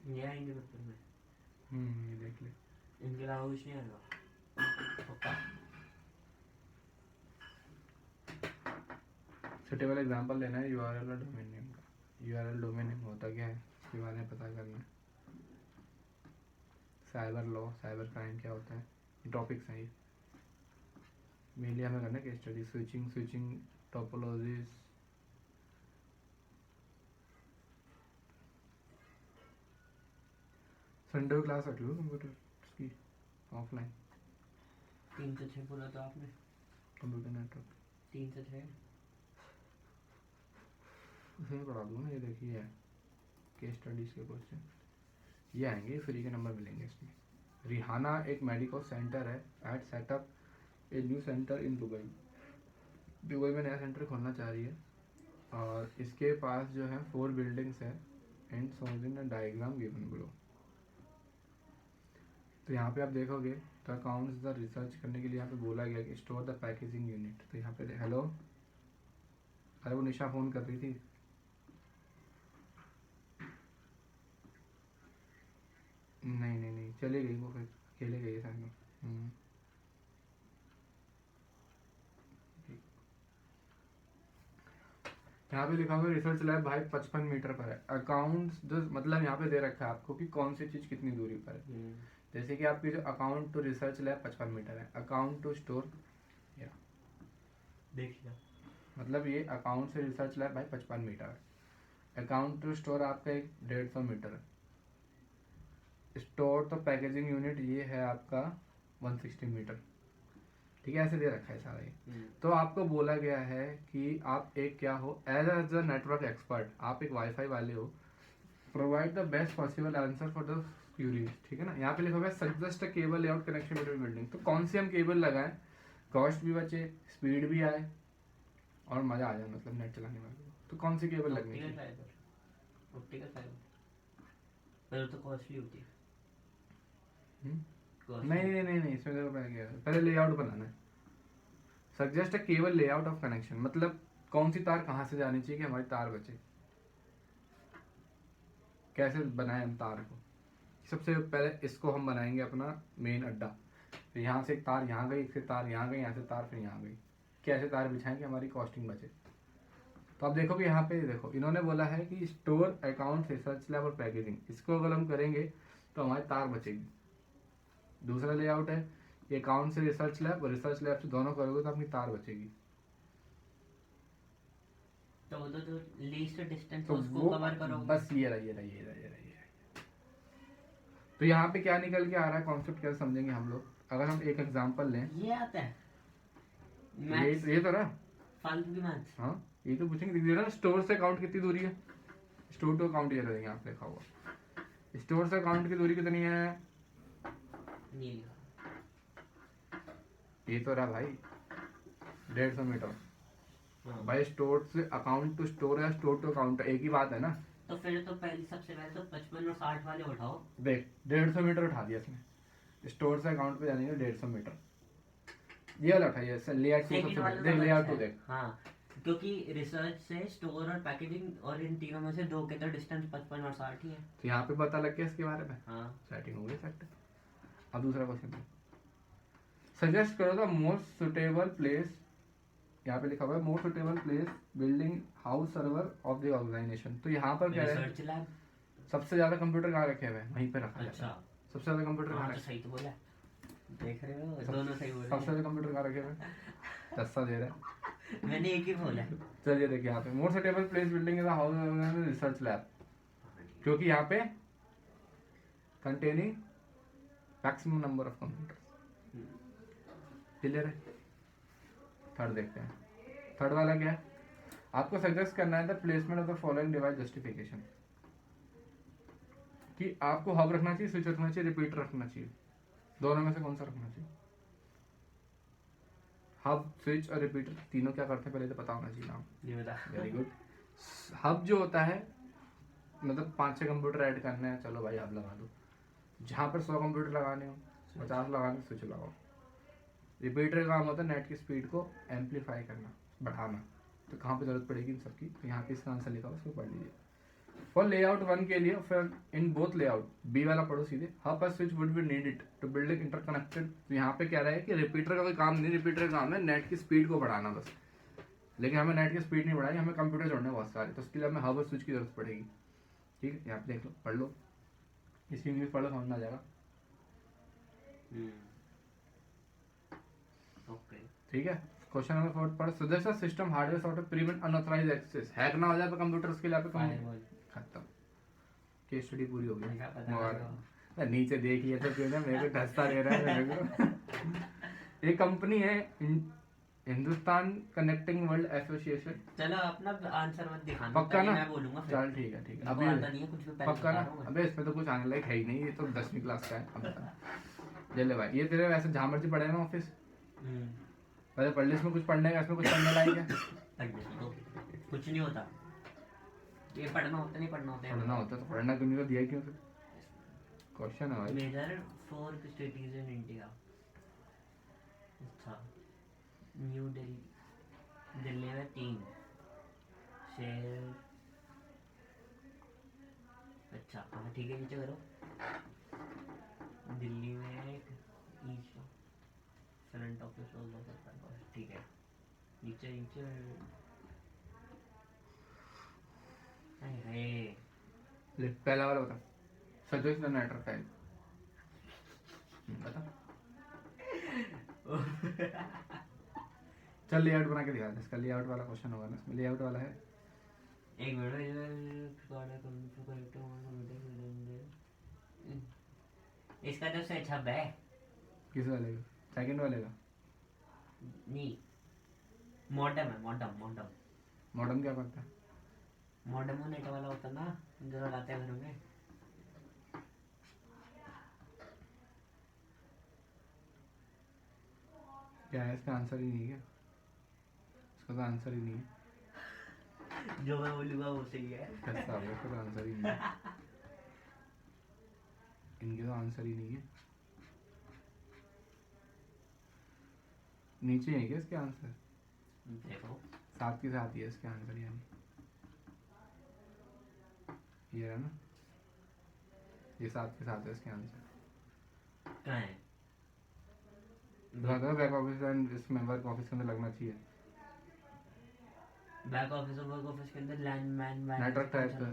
ये आएंगे पेपर में, ये देख ले। इनके अलावा कुछ नहीं आएगा पक्का। सुटेबल एग्जांपल लेना है यूआरएल और डोमेन नेम का। यूआरएल डोमेन नेम होता क्या है इसके बारे में पता करना है। साइबर लॉ, साइबर क्राइम क्या होता है, ये टॉपिक्स हैं। ये मेनली हमें करना है case study. Switching topologies, Sunday को क्लास रख लो कंप्यूटर की ऑफलाइन। 3 से 6 बोला तो आपने, कंप्यूटर नेटवर्क 3 से 6। उसमें पढ़ा दूँ ना। ये देखिए केस स्टडीज के क्वेश्चन ये आएंगे, फ्री के नंबर मिलेंगे इसमें। रिहाना एक मेडिकल सेंटर है at setup a new centre in Dubai. Dubai में नया सेंटर खोलना चाह रही है और इसके पास जो है 4 बिल्डिंग्स है and shows in diagram given below. तो यहाँ पे आप देखोगे तो अकाउंट्स द रिसर्च करने के लिए यहाँ पे बोला गया कि स्टोर द पैकेजिंग यूनिट। तो यहाँ पे हेलो, अरे वो निशा फ़ोन कर रही थी। नहीं चली गई वो, फिर अकेले गई है शायद। यहाँ पे लिखा हुआ रिसर्च लैब भाई 55 मीटर पर है। अकाउंट्स जो मतलब यहाँ पे दे रखा है आपको कि कौन सी चीज़ कितनी दूरी पर है। जैसे कि आपकी जो account to research lab 55 metre है, अकाउंट टू स्टोर या देख लिया, मतलब ये अकाउंट से रिसर्च लैब भाई 55 मीटर है। अकाउंट टू स्टोर आपका एक 150 मीटर है। स्टोर तो पैकेजिंग यूनिट ये है आपका 160 मीटर। ठीक है, ऐसे दे रखा है सारा ये। तो आपको बोला गया है कि आप एक क्या हो, एज अ नेटवर्क एक्सपर्ट आप एक वाईफाई वाले हो, provide the best possible answer for the queries. ठीक है ना। यहाँ पे लिखा हुआ है suggest a cable layout connection between building. तो कौन सी हम केबल लगाएं, कॉस्ट भी बचे, स्पीड भी आए और मजा आ जाए, मतलब नेट चलाने वाले को। तो कौन सी केबल लगनी चाहिए? ऑप्टिकल फाइबर पहले तो कॉस्टली होती है। नहीं, इसमें देखो पहले क्या है, पहले लेआउट बनाना है। Suggest a cable layout of connection मतलब कौन सी तार कहाँ से जानी चाहिए कि हमारी तार बचे। कैसे बनाए हम तार को? सबसे पहले इसको हम बनाएंगे अपना मेन अड्डा। फिर यहाँ से एक तार यहाँ गई, फिर तार यहाँ गई, यहाँ से तार फिर यहाँ गई। कैसे तार बिछाएंगे हमारी कॉस्टिंग बचे। तो आप देखो कि यहाँ पे देखो इन्होंने बोला है कि स्टोर अकाउंट रिसर्च लैब और पैकेजिंग, इसको अगर हम करेंगे तो हमारी तार बचेगी। दूसरा लेआउट है ये अकाउंट से रिसर्च लैब और रिसर्च लैब से दोनों करोगे तो अपनी तार बचेगी। तो वो तो लीस्ट डिस्टेंस तो उसको वो कवर करोगे। बस ये रही। तो यहाँ पे क्या निकल के आ रहा है, कॉन्सेप्ट कैसे समझेंगे हम लोग। अगर हम एक एग्जांपल लें, ये आता है ये तो रहा फालतू की मैथ्स। हाँ, ये तो पूछेंगे दे रहा स्टोर से अकाउंट कितनी दूरी है। स्टोर टू अकाउंट ये रहेगा यहाँ पे लिखा हुआ। स्टोर से अकाउंट की दूरी कितनी है, नहीं लिखा। ये तो रहा भाई। 150 मीटर हाँ। भाई। स्टोर से अकाउंट टू स्टोर या स्टोर टू अकाउंट एक ही बात है ना। तो फिर तो पहले सबसे पहले तो 55 और 60 वाले उठाओ। देख 150 मीटर उठा दिया इसने, स्टोर से अकाउंट पे जाने के 150 मीटर ये वाला उठाइए। लेआउट टू सेकंड सबसे वाला पहले देख, ज्यादा लेआउट अच्छा टू है। देख। हाँ, क्योंकि रिसर्च से स्टोर और पैकेजिंग और इन तीनों में से दो के तो डिस्टेंस 55 और 60 ही है। तो यहाँ पे पता लग गया इसके बारे में, हाँ। सेटिंग हो गई सेट। अब दूसरा क्वेश्चन सजेस्ट करो द मोस्ट सुटेबल प्लेस, यहाँ पे लिखा हुआ है most suitable place building house server of the organisation. तो यहाँ पर क्या है, रिसर्च लैब। सबसे ज्यादा कंप्यूटर कहाँ रखे हुए हैं, वहीं पे रखा जाता अच्छा। है। सबसे ज्यादा कंप्यूटर हाँ कहाँ तो रखे, सही तो बोला, देख रहे हो सब- दोनों सही बोल रहे सबसे ज्यादा कंप्यूटर कहाँ रखे हुए हैं, दस्ता दे रहे हैं। हैं। मैंने एक ही बोला। चलिए देखिए यहाँ पे most suitable place building is house research lab, क्योंकि यहाँ पे containing maximum number of computer. Clear है। थर्ड देखते हैं, थर्ड वाला क्या है, आपको सजेस्ट करना है the placement of the following device justification, कि आपको हब रखना चाहिए, स्विच रखना चाहिए, रिपीटर रखना चाहिए, दोनों में से कौन सा रखना चाहिए। हब स्विच और रिपीटर तीनों क्या करते हैं पहले तो पता होना चाहिए नाम। ये बता। Very good. हब जो होता है मतलब 5-6 कंप्यूटर ऐड करने हैं, चलो भाई हब लगा दो। जहाँ पर 100 कंप्यूटर लगाने हो, 50 लगाने, स्विच लगाओ। रिपीटर का काम होता है नेट की स्पीड को एम्पलीफाई करना, बढ़ाना। तो कहाँ पे जरूरत पड़ेगी इन सबकी, तो यहाँ पे इसका आंसर लिखा हुआ उसको पढ़ लीजिए। फॉर लेआउट 1 के लिए, फिर इन बोथ लेआउट बी वाला पढ़ो सीधे, हब और switch would be needed to building interconnected. तो यहाँ पे क्या रहा है कि रिपीटर का कोई काम नहीं, रिपीटर का काम है नेट की स्पीड को बढ़ाना बस। लेकिन हमें नेट की स्पीड नहीं बढ़ानी, हमें कंप्यूटर जोड़ने बहुत सारे, तो उसके लिए हमें हब और स्विच की जरूरत पड़ेगी। ठीक है, यहाँ पे देख लो, पढ़ लो, इसकी इंग्लिश पढ़ लो, समझ में आ जाएगा। ओके। ठीक है। क्वेश्चन नंबर 4 पर suggest system hardware software prevent unauthorised access, hack ना हो जाए तो कंप्यूटर के लिए फायरवॉल। खत्म, केस स्टडी पूरी हो गई। क्या पता मोबाइल लगा। नीचे देख लिया तो क्यों ना, मेरे को धस्ता दे रहा है मेरे को। एक कंपनी है हिंदुस्तान कनेक्टिंग वर्ल्ड एसोसिएशन। चलो अपना आंसर मत दिखाना, पक्का पहले ना? मैं बोलूंगा फिर। चल ठीक है ठीक है, मेरे को अभी आता नहीं है कुछ भी, पहले पक्का बता ना? रहा हूँ मैं। अबे इसमें तो कुछ आने लायक है ही नहीं, ये तो 10वीं क्लास का है। अब बता चले भाई, ये तेरे वैसे जहाँ मर्जी पढ़े ना ऑफिस, पहले पढ़ ली, इसमें कुछ पढ़ने का, इसमें कुछ पढ़ने लायक है? कुछ नहीं होता, ये पढ़ना होता नहीं, पढ़ना होता है। पढ़ना होता तो पढ़ना क्यों नहीं, तो दिया क्यों? क्वेश्चन है भाई। Major 4 cities in India. अच्छा, न्यू दिल्ली, दिल्ली में 3 शहर। अच्छा हाँ ठीक है, नीचे करो। दिल्ली में एक ईस्ट फ्रंट ऑफिस होगा, ठीक है। नीचे नीचे है। ले पहला वाला बता, सजेस्ट द नेटवर्क टाइप। बता। चल लेआउट बना के दिखा दे, इसका लेआउट वाला क्वेश्चन होगा ना, इसमें लेआउट वाला है। एक इसका तो सच हब है। किस वाले का? सेकंड वाले का? नहीं, मॉडम है, मॉडम मॉडम मॉडर्न क्या करता है? मॉडम नेट वाला होता ना जो लगाते हैं घरों में। क्या है इसका आंसर ही नहीं है, इसका तो आंसर ही नहीं है। जो मैं बोलूँगा वो सही है। कैसा होगा, इसका तो आंसर ही नहीं है, इनके तो आंसर ही नहीं है। नीचे है क्या इसके आंसर? देखो साथ के साथ ही है इसके आंसर, यानी ये है ना, ये साथ के साथ है इसके आंसर। कहाँ है? बैक ऑफिस एंड इसमें वर्क ऑफिस के अंदर लगना चाहिए। बैक ऑफिस और वर्क ऑफिस के अंदर लैंडमैन नेटवर्क टाइप का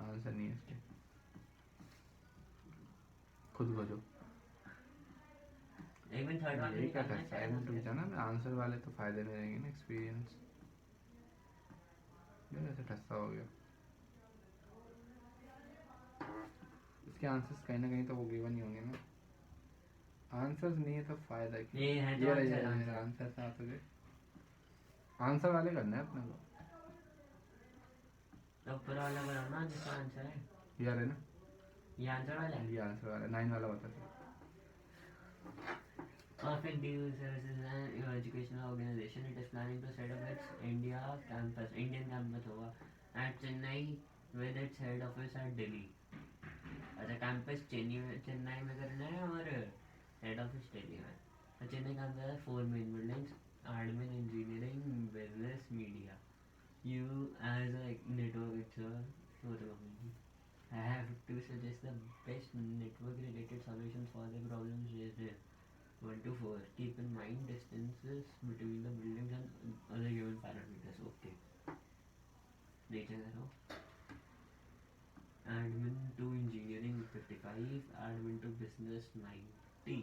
आंसर नहीं है इसके, खुद खोजो। एक मिनट, थर्ड वाला यही क्या निकालना है था, शायद साइलेंट मुझे। हो जाना ना, आंसर वाले तो फायदे में रहेंगे ना, एक्सपीरियंस। ये ऐसे ठस्सा हो गया, इसके आंसर्स कहीं ना कहीं तो वो गिवन ही होंगे ना। आंसर्स नहीं है तो फायदा क्या? ये है तो ये आंसर। आंसर था तो ये आंसर वाले करना है अपने को। ऊपर वाला बनाना जिसका आंसर है। यार है ना, ये आंसर वाला है। ये आंसर वाला 9 वाला बता था। और Traffic Deal Services and educational organization. It is planning to set up its Indian campus होगा at Chennai with its head office at Delhi. अच्छा campus चेन्नई में करना है और head office दिल्ली में. तो चेन्नई campus है 4 main buildings: admin, engineering, business, media. You as a network expert, I have to suggest the best network related solutions for the problems raised here. 1 to 4. Keep in mind distances between the buildings and other given parameters. Okay. नीचे करो. Admin to engineering 55. Admin to business 90.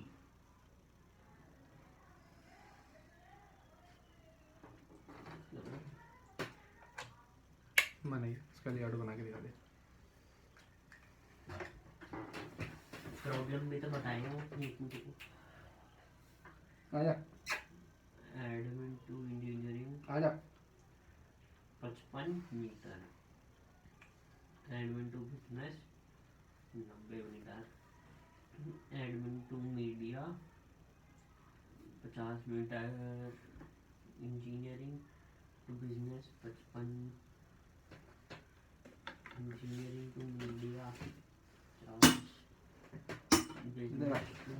बनाइए उसका layout बना के दिखा दे. Problem भी तो बताएंगे वो. आजा एडमिन टू इंजीनियरिंग आजा. 55 metre. Admin to business 90 metre. Admin to media 50 metre. Engineering to business 55. Engineering to media 50. Business to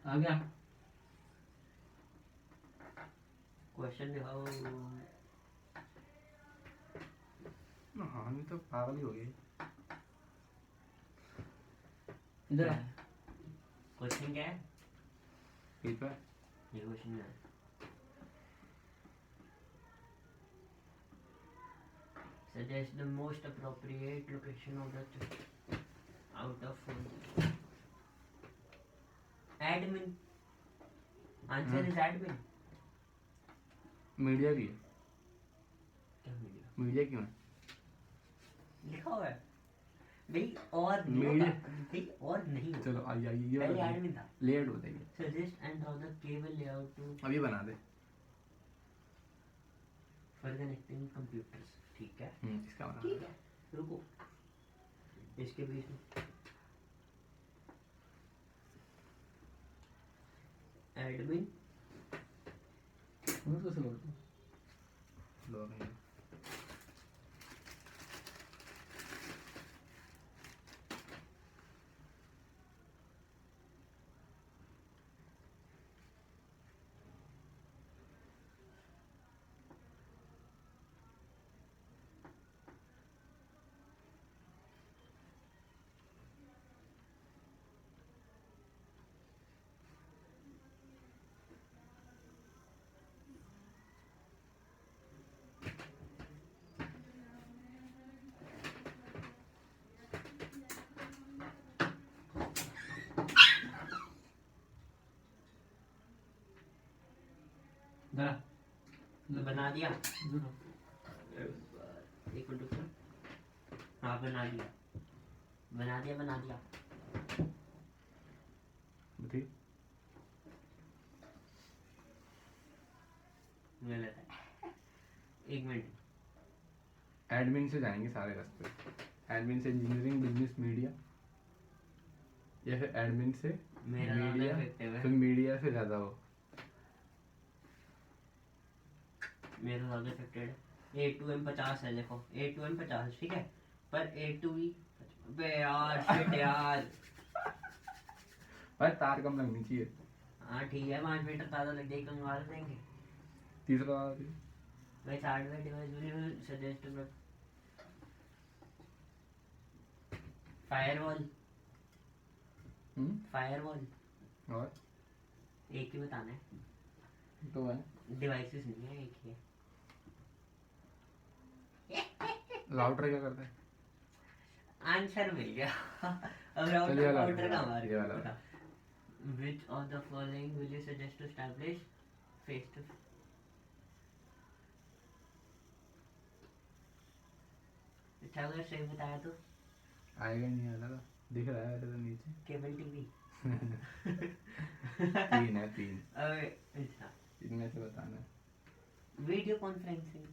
आ गया. क्वेश्चन दिखाओ. हाँ नहीं तो पागल ही हो गई. क्वेश्चन क्या है? ठीक है. ये क्वेश्चन क्या है? Suggest the most appropriate location of the out of admin. Answer is admin. Media भी है. क्या मीडिया? मीडिया क्यों है? लिखा हुआ है भाई. और नहीं मीडिया. होगा भाई. और नहीं होगा. चलो आइए आइए ये पहले admin था. लेआउट बताइए. Suggest and draw the cable layout to अभी बना दे. for connecting computers. ठीक है. इसका बना. ठीक है. रुको. इसके बीच में एडमिन लोग हैं. बना दिया. एक मिनट रुको. हाँ बना दिया. बताइए. गलत है. एक मिनट. एडमिन से जाएंगे सारे रास्ते. एडमिन से इंजीनियरिंग बिजनेस मीडिया या फिर एडमिन से मेरा नाम मीडिया effective है. फिर मीडिया से ज़्यादा हो. मेरा ज़्यादा इफेक्टेड है. A2M 50 है. देखो A2M 50 ठीक है. पर A2E बे यार शिट यार. भाई तार कम लगनी चाहिए. हाँ ठीक है. 5 मीटर ज़्यादा लग जाएगी. कंगाल देंगे तीसरा भाई. Hardware device will suggest firewall. और एक ही बताना है. तो है डिवाइसेस नहीं है. एक ही है. राउटर क्या करता है? आंसर मिल गया. अब चलिए वाला राउटर का हमारे ये वाला. Which of the following will you suggest to establish face to अच्छा अगर सही बताया तो आएगा नहीं आएगा तो दिख रहा है वैसे तो नीचे। Cable TV. 3 है 3, अरे अच्छा इनमें से बताना है। Video conferencing.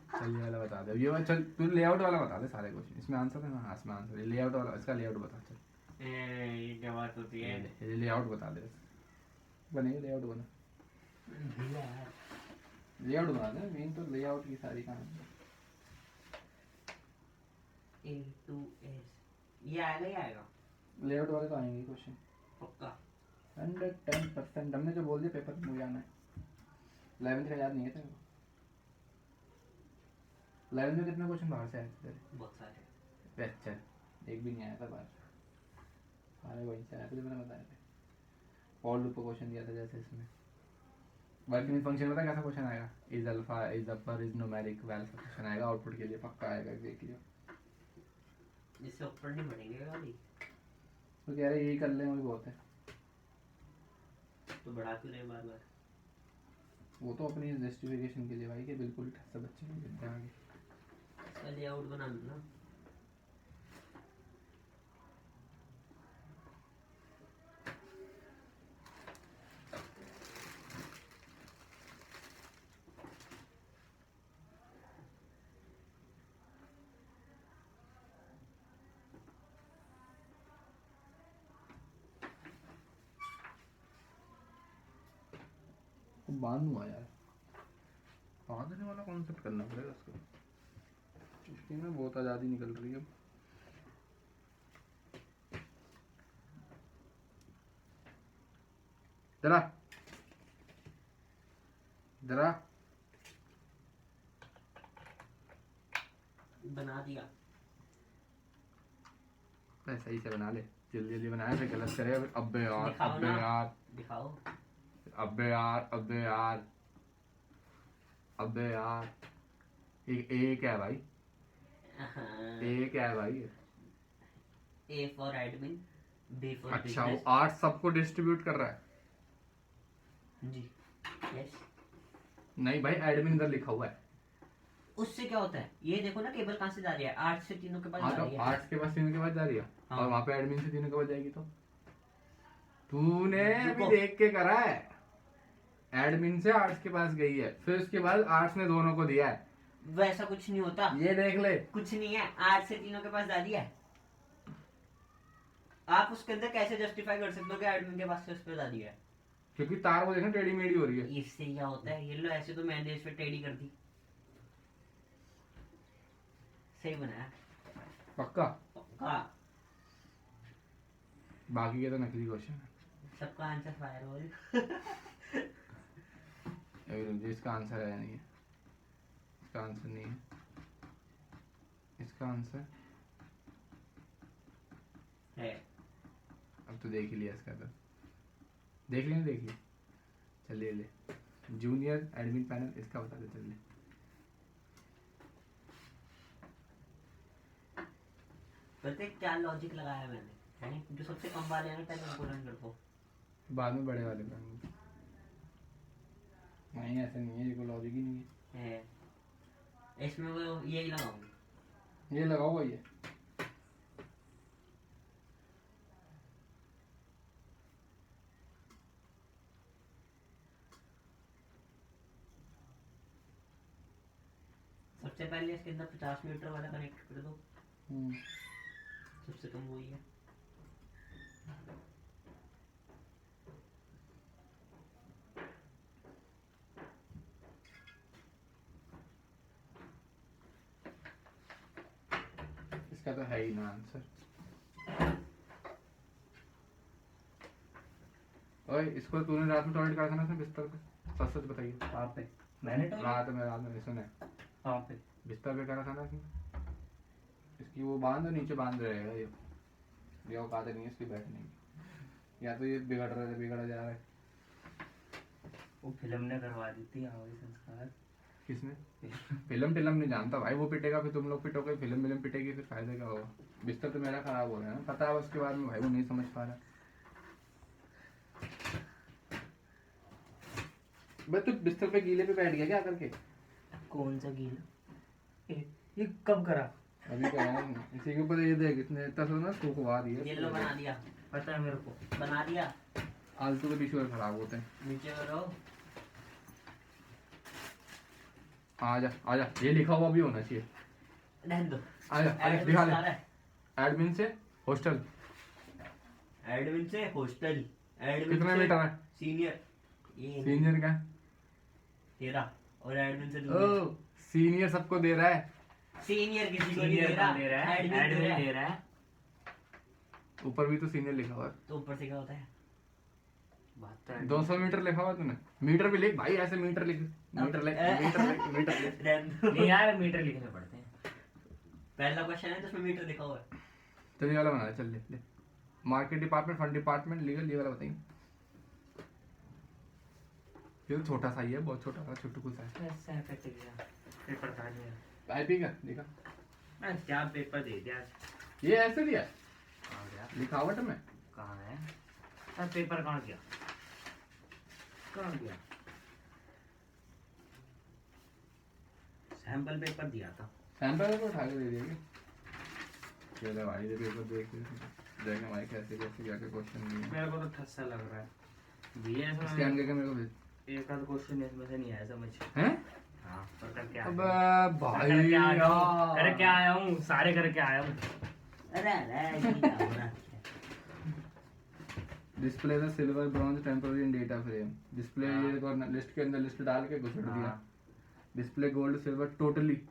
चल ये वाला बता दे, ये वाला चल, तू लेआउट वाला बता दे सारे क्वेश्चन। इसमें आंसर है ना? हाँ इसमें आंसर है, लेआउट वाला, इसका लेआउट बता चल। ये क्या बात होती है? ये लेआउट बता दे, बनेगा लेआउट बना, भैया यार लेआउट बना दे, मेन तो लेआउट की सारी कहानी। A to S ये आएगा ही आएगा लेआउट वाले तो आएंगे क्वेश्चन पक्का। 110%। हमने जो बोल दिया पेपर में मुझे आना है। 11th का याद नहीं है तेरे को? 11th में कितने क्वेश्चन बाहर से आए थे तेरे? बहुत सारे। अच्छा, एक भी नहीं आया था बाहर, सारे वहीं से आए थे जो मैंने बताया था। फॉर लूप का क्वेश्चन दिया था जैसे इसमें। वर्किंग फंक्शन पता है कैसा क्वेश्चन आएगा? Is alpha is upper is numeric value का क्वेश्चन आएगा आउटपुट के लिए, पक्का आएगा, देख लियो। इससे ऊपर नहीं बढ़ेंगे गाड़ी तो कह रहे यही कर ले, वही बहुत है। तो बढ़ा क्यों रहे बार बार? वो तो अपनी जस्टिफिकेशन के लिए भाई, कि बिल्कुल ठस से बच्चे नहीं देते आगे। इसका लेआउट बना लो ना। तो बांधूंगा यार, बांधने वाला कॉन्सेप्ट करना पड़ेगा उसको, इसकी ना बहुत आज़ादी निकल रही है। जरा जरा बना दिया। सही से बना ले, जल्दी जल्दी बनाया, फिर गलत करे। अबे यार, दिखाओ अबे ना। यार, दिखाओ। अबे यार, अबे यार, अबे यार, ए क्या है भाई? ए क्या है भाई? A for admin, B for अच्छा, वो business। 8 सबको डिस्ट्रीब्यूट कर रहा है? जी यस। नहीं भाई, एडमिन इधर लिखा हुआ है। उससे क्या होता है ये देखो ना, केबल कहाँ से जा रही है? 8 से तीनों के पास हाँ जा तो रही है। 8 के पास 3 के बाद जा रही है, हाँ। और वहाँ पे एडमिन से 3 के बाद जाएगी। तो तूने अभी रुको। देख के करा है, एडमिन से 8 के पास गई है, फिर उसके बाद 8 ने दोनों को दिया है। वैसा कुछ नहीं होता, ये देख ले, कुछ नहीं है। 8 से तीनों के पास जा रही है। आप उसके अंदर कैसे जस्टिफाई कर सकते हो कि एडमिन के पास से उस पर जा रही है? क्योंकि तार को देखना टेढ़ी मेढ़ी हो रही है। इससे क्या होता है? ये लो, ऐसे तो मैंने इस पे टेढ़ी कर दी। सही बनाया पक्का? पक्का। बाकी के तो नकली क्वेश्चन है। सबका आंसर फायर हो जिसका आंसर है नहीं है, इसका आंसर नहीं है, इसका आंसर है। अब तो देख ही लिया इसका, तो देख लिया, देख लिया। चल ले ले, जूनियर एडमिन पैनल, इसका बता दे। चल ले, पता है क्या लॉजिक लगाया मैंने? है जो सबसे कम वाले हैं ना, पहले उनको रन कर दो। बाद में बड़े वाले पैनल। नहीं ऐसा नहीं है, ये कोई लॉजिक ही नहीं है इसमें वो यही लगाऊंगा। है। ये लगाओ भाई, ये सबसे पहले इसके अंदर 50 मीटर वाला कनेक्ट कर दो। हम्म, सबसे कम वही है। इसका तो है ही ना आंसर। ओए, इसको तूने रात में टॉयलेट करा था ना, इसमें बिस्तर पे? सच सच बताइए। कहाँ पे? मैंने तो रात में नहीं सुने, कहाँ पे? बिस्तर पे करा था ना इसमें? इसकी वो बांध दो, नीचे बांध रहेगा ये औकात नहीं है इसकी बैठने की। या तो ये बिगड़ जा रहा है। वो फिल्म ने करवा दी थी हमारे संस्कार। किसने? फिल्म टिल्म नहीं जानता भाई, वो पिटेगा फिर तुम लोग पिटोगे, फिल्म पिटेगी, फिर फायदा क्या होगा? बिस्तर तो मेरा खराब हो रहा है ना, पता है, उसके बाद में भाई वो नहीं समझ पा रहा। भाई तू बिस्तर पे गीले पे बैठ गया क्या करके? कौन सा गीला? ये कब करा? अभी क्या है इसी के ऊपर ये देख इतने इतना तो ना फूकवा दिया ये लो बना दिया, पता है मेरे को। बना दिया। आलतू के टिश्यू खराब होते हैं। नीचे करो। आ जा ये लिखा हुआ भी होना चाहिए। रहने दो। आ जा दिखा ले। एडमिन से हॉस्टल एडमिन से हॉस्टल। एडमिन कितने से मीटर है? सीनियर। ये सीनियर का 13 और एडमिन से ओ जूनियर। सीनियर सबको दे रहा है। सीनियर किसी को नहीं सीनियर दे कौन दे रहा है? एडमिन एडमिन दे रहा है। ऊपर भी तो सीनियर लिखा हुआ है। तो ऊपर से क्या होता है? बात तो है। 200 मीटर लिखा हुआ है तूने। मीटर भी लिख भाई ऐसे मीटर लिख मीटर लिख मीटर लिख मीटर लिख। रहने दो। नहीं यार मीटर लिखने पड़ते हैं। पहला क्वेश्चन है तो उसमें मीटर लिखा हुआ है। चल ये वाला बना चल ले ले। Market department fund department legal ये वाला बताइए। ये तो छोटा सा ही है बहुत छोटा सा छुटकू सा है। ऐसा है कैसे गया? पेपर कहाँ गया? आईपी का देखा मैं क्या पेपर दे दिया? ये ऐसे दिया है, कहाँ गया? लिखावट में। कहाँ है? पेपर कहाँ गया? कहाँ गया? सैंपल पेपर दिया था। सैंपल को उठा के दे दिया क्या? चलो भाई ये पेपर देख देखें भाई कैसे कैसे क्या क्या क्वेश्चन दिए हैं। मेरे को तो ठस्सा लग रहा है। दिया है स्कैन करके मेरे को भेज। एक आध क्वेश्चन इसमें से नहीं आया समझ। हैं? हाँ पर करके अबे आया हूँ। भाई करके आया हूँ। यार। करके आया हूँ सारे करके आया हूँ। अरे ये क्या हो रहा है? Display the silver bronze temporary in data frame. Display ये लिस्ट के अंदर लिस्ट डाल के घुसड़ दिया। हाँ। Display gold silver totally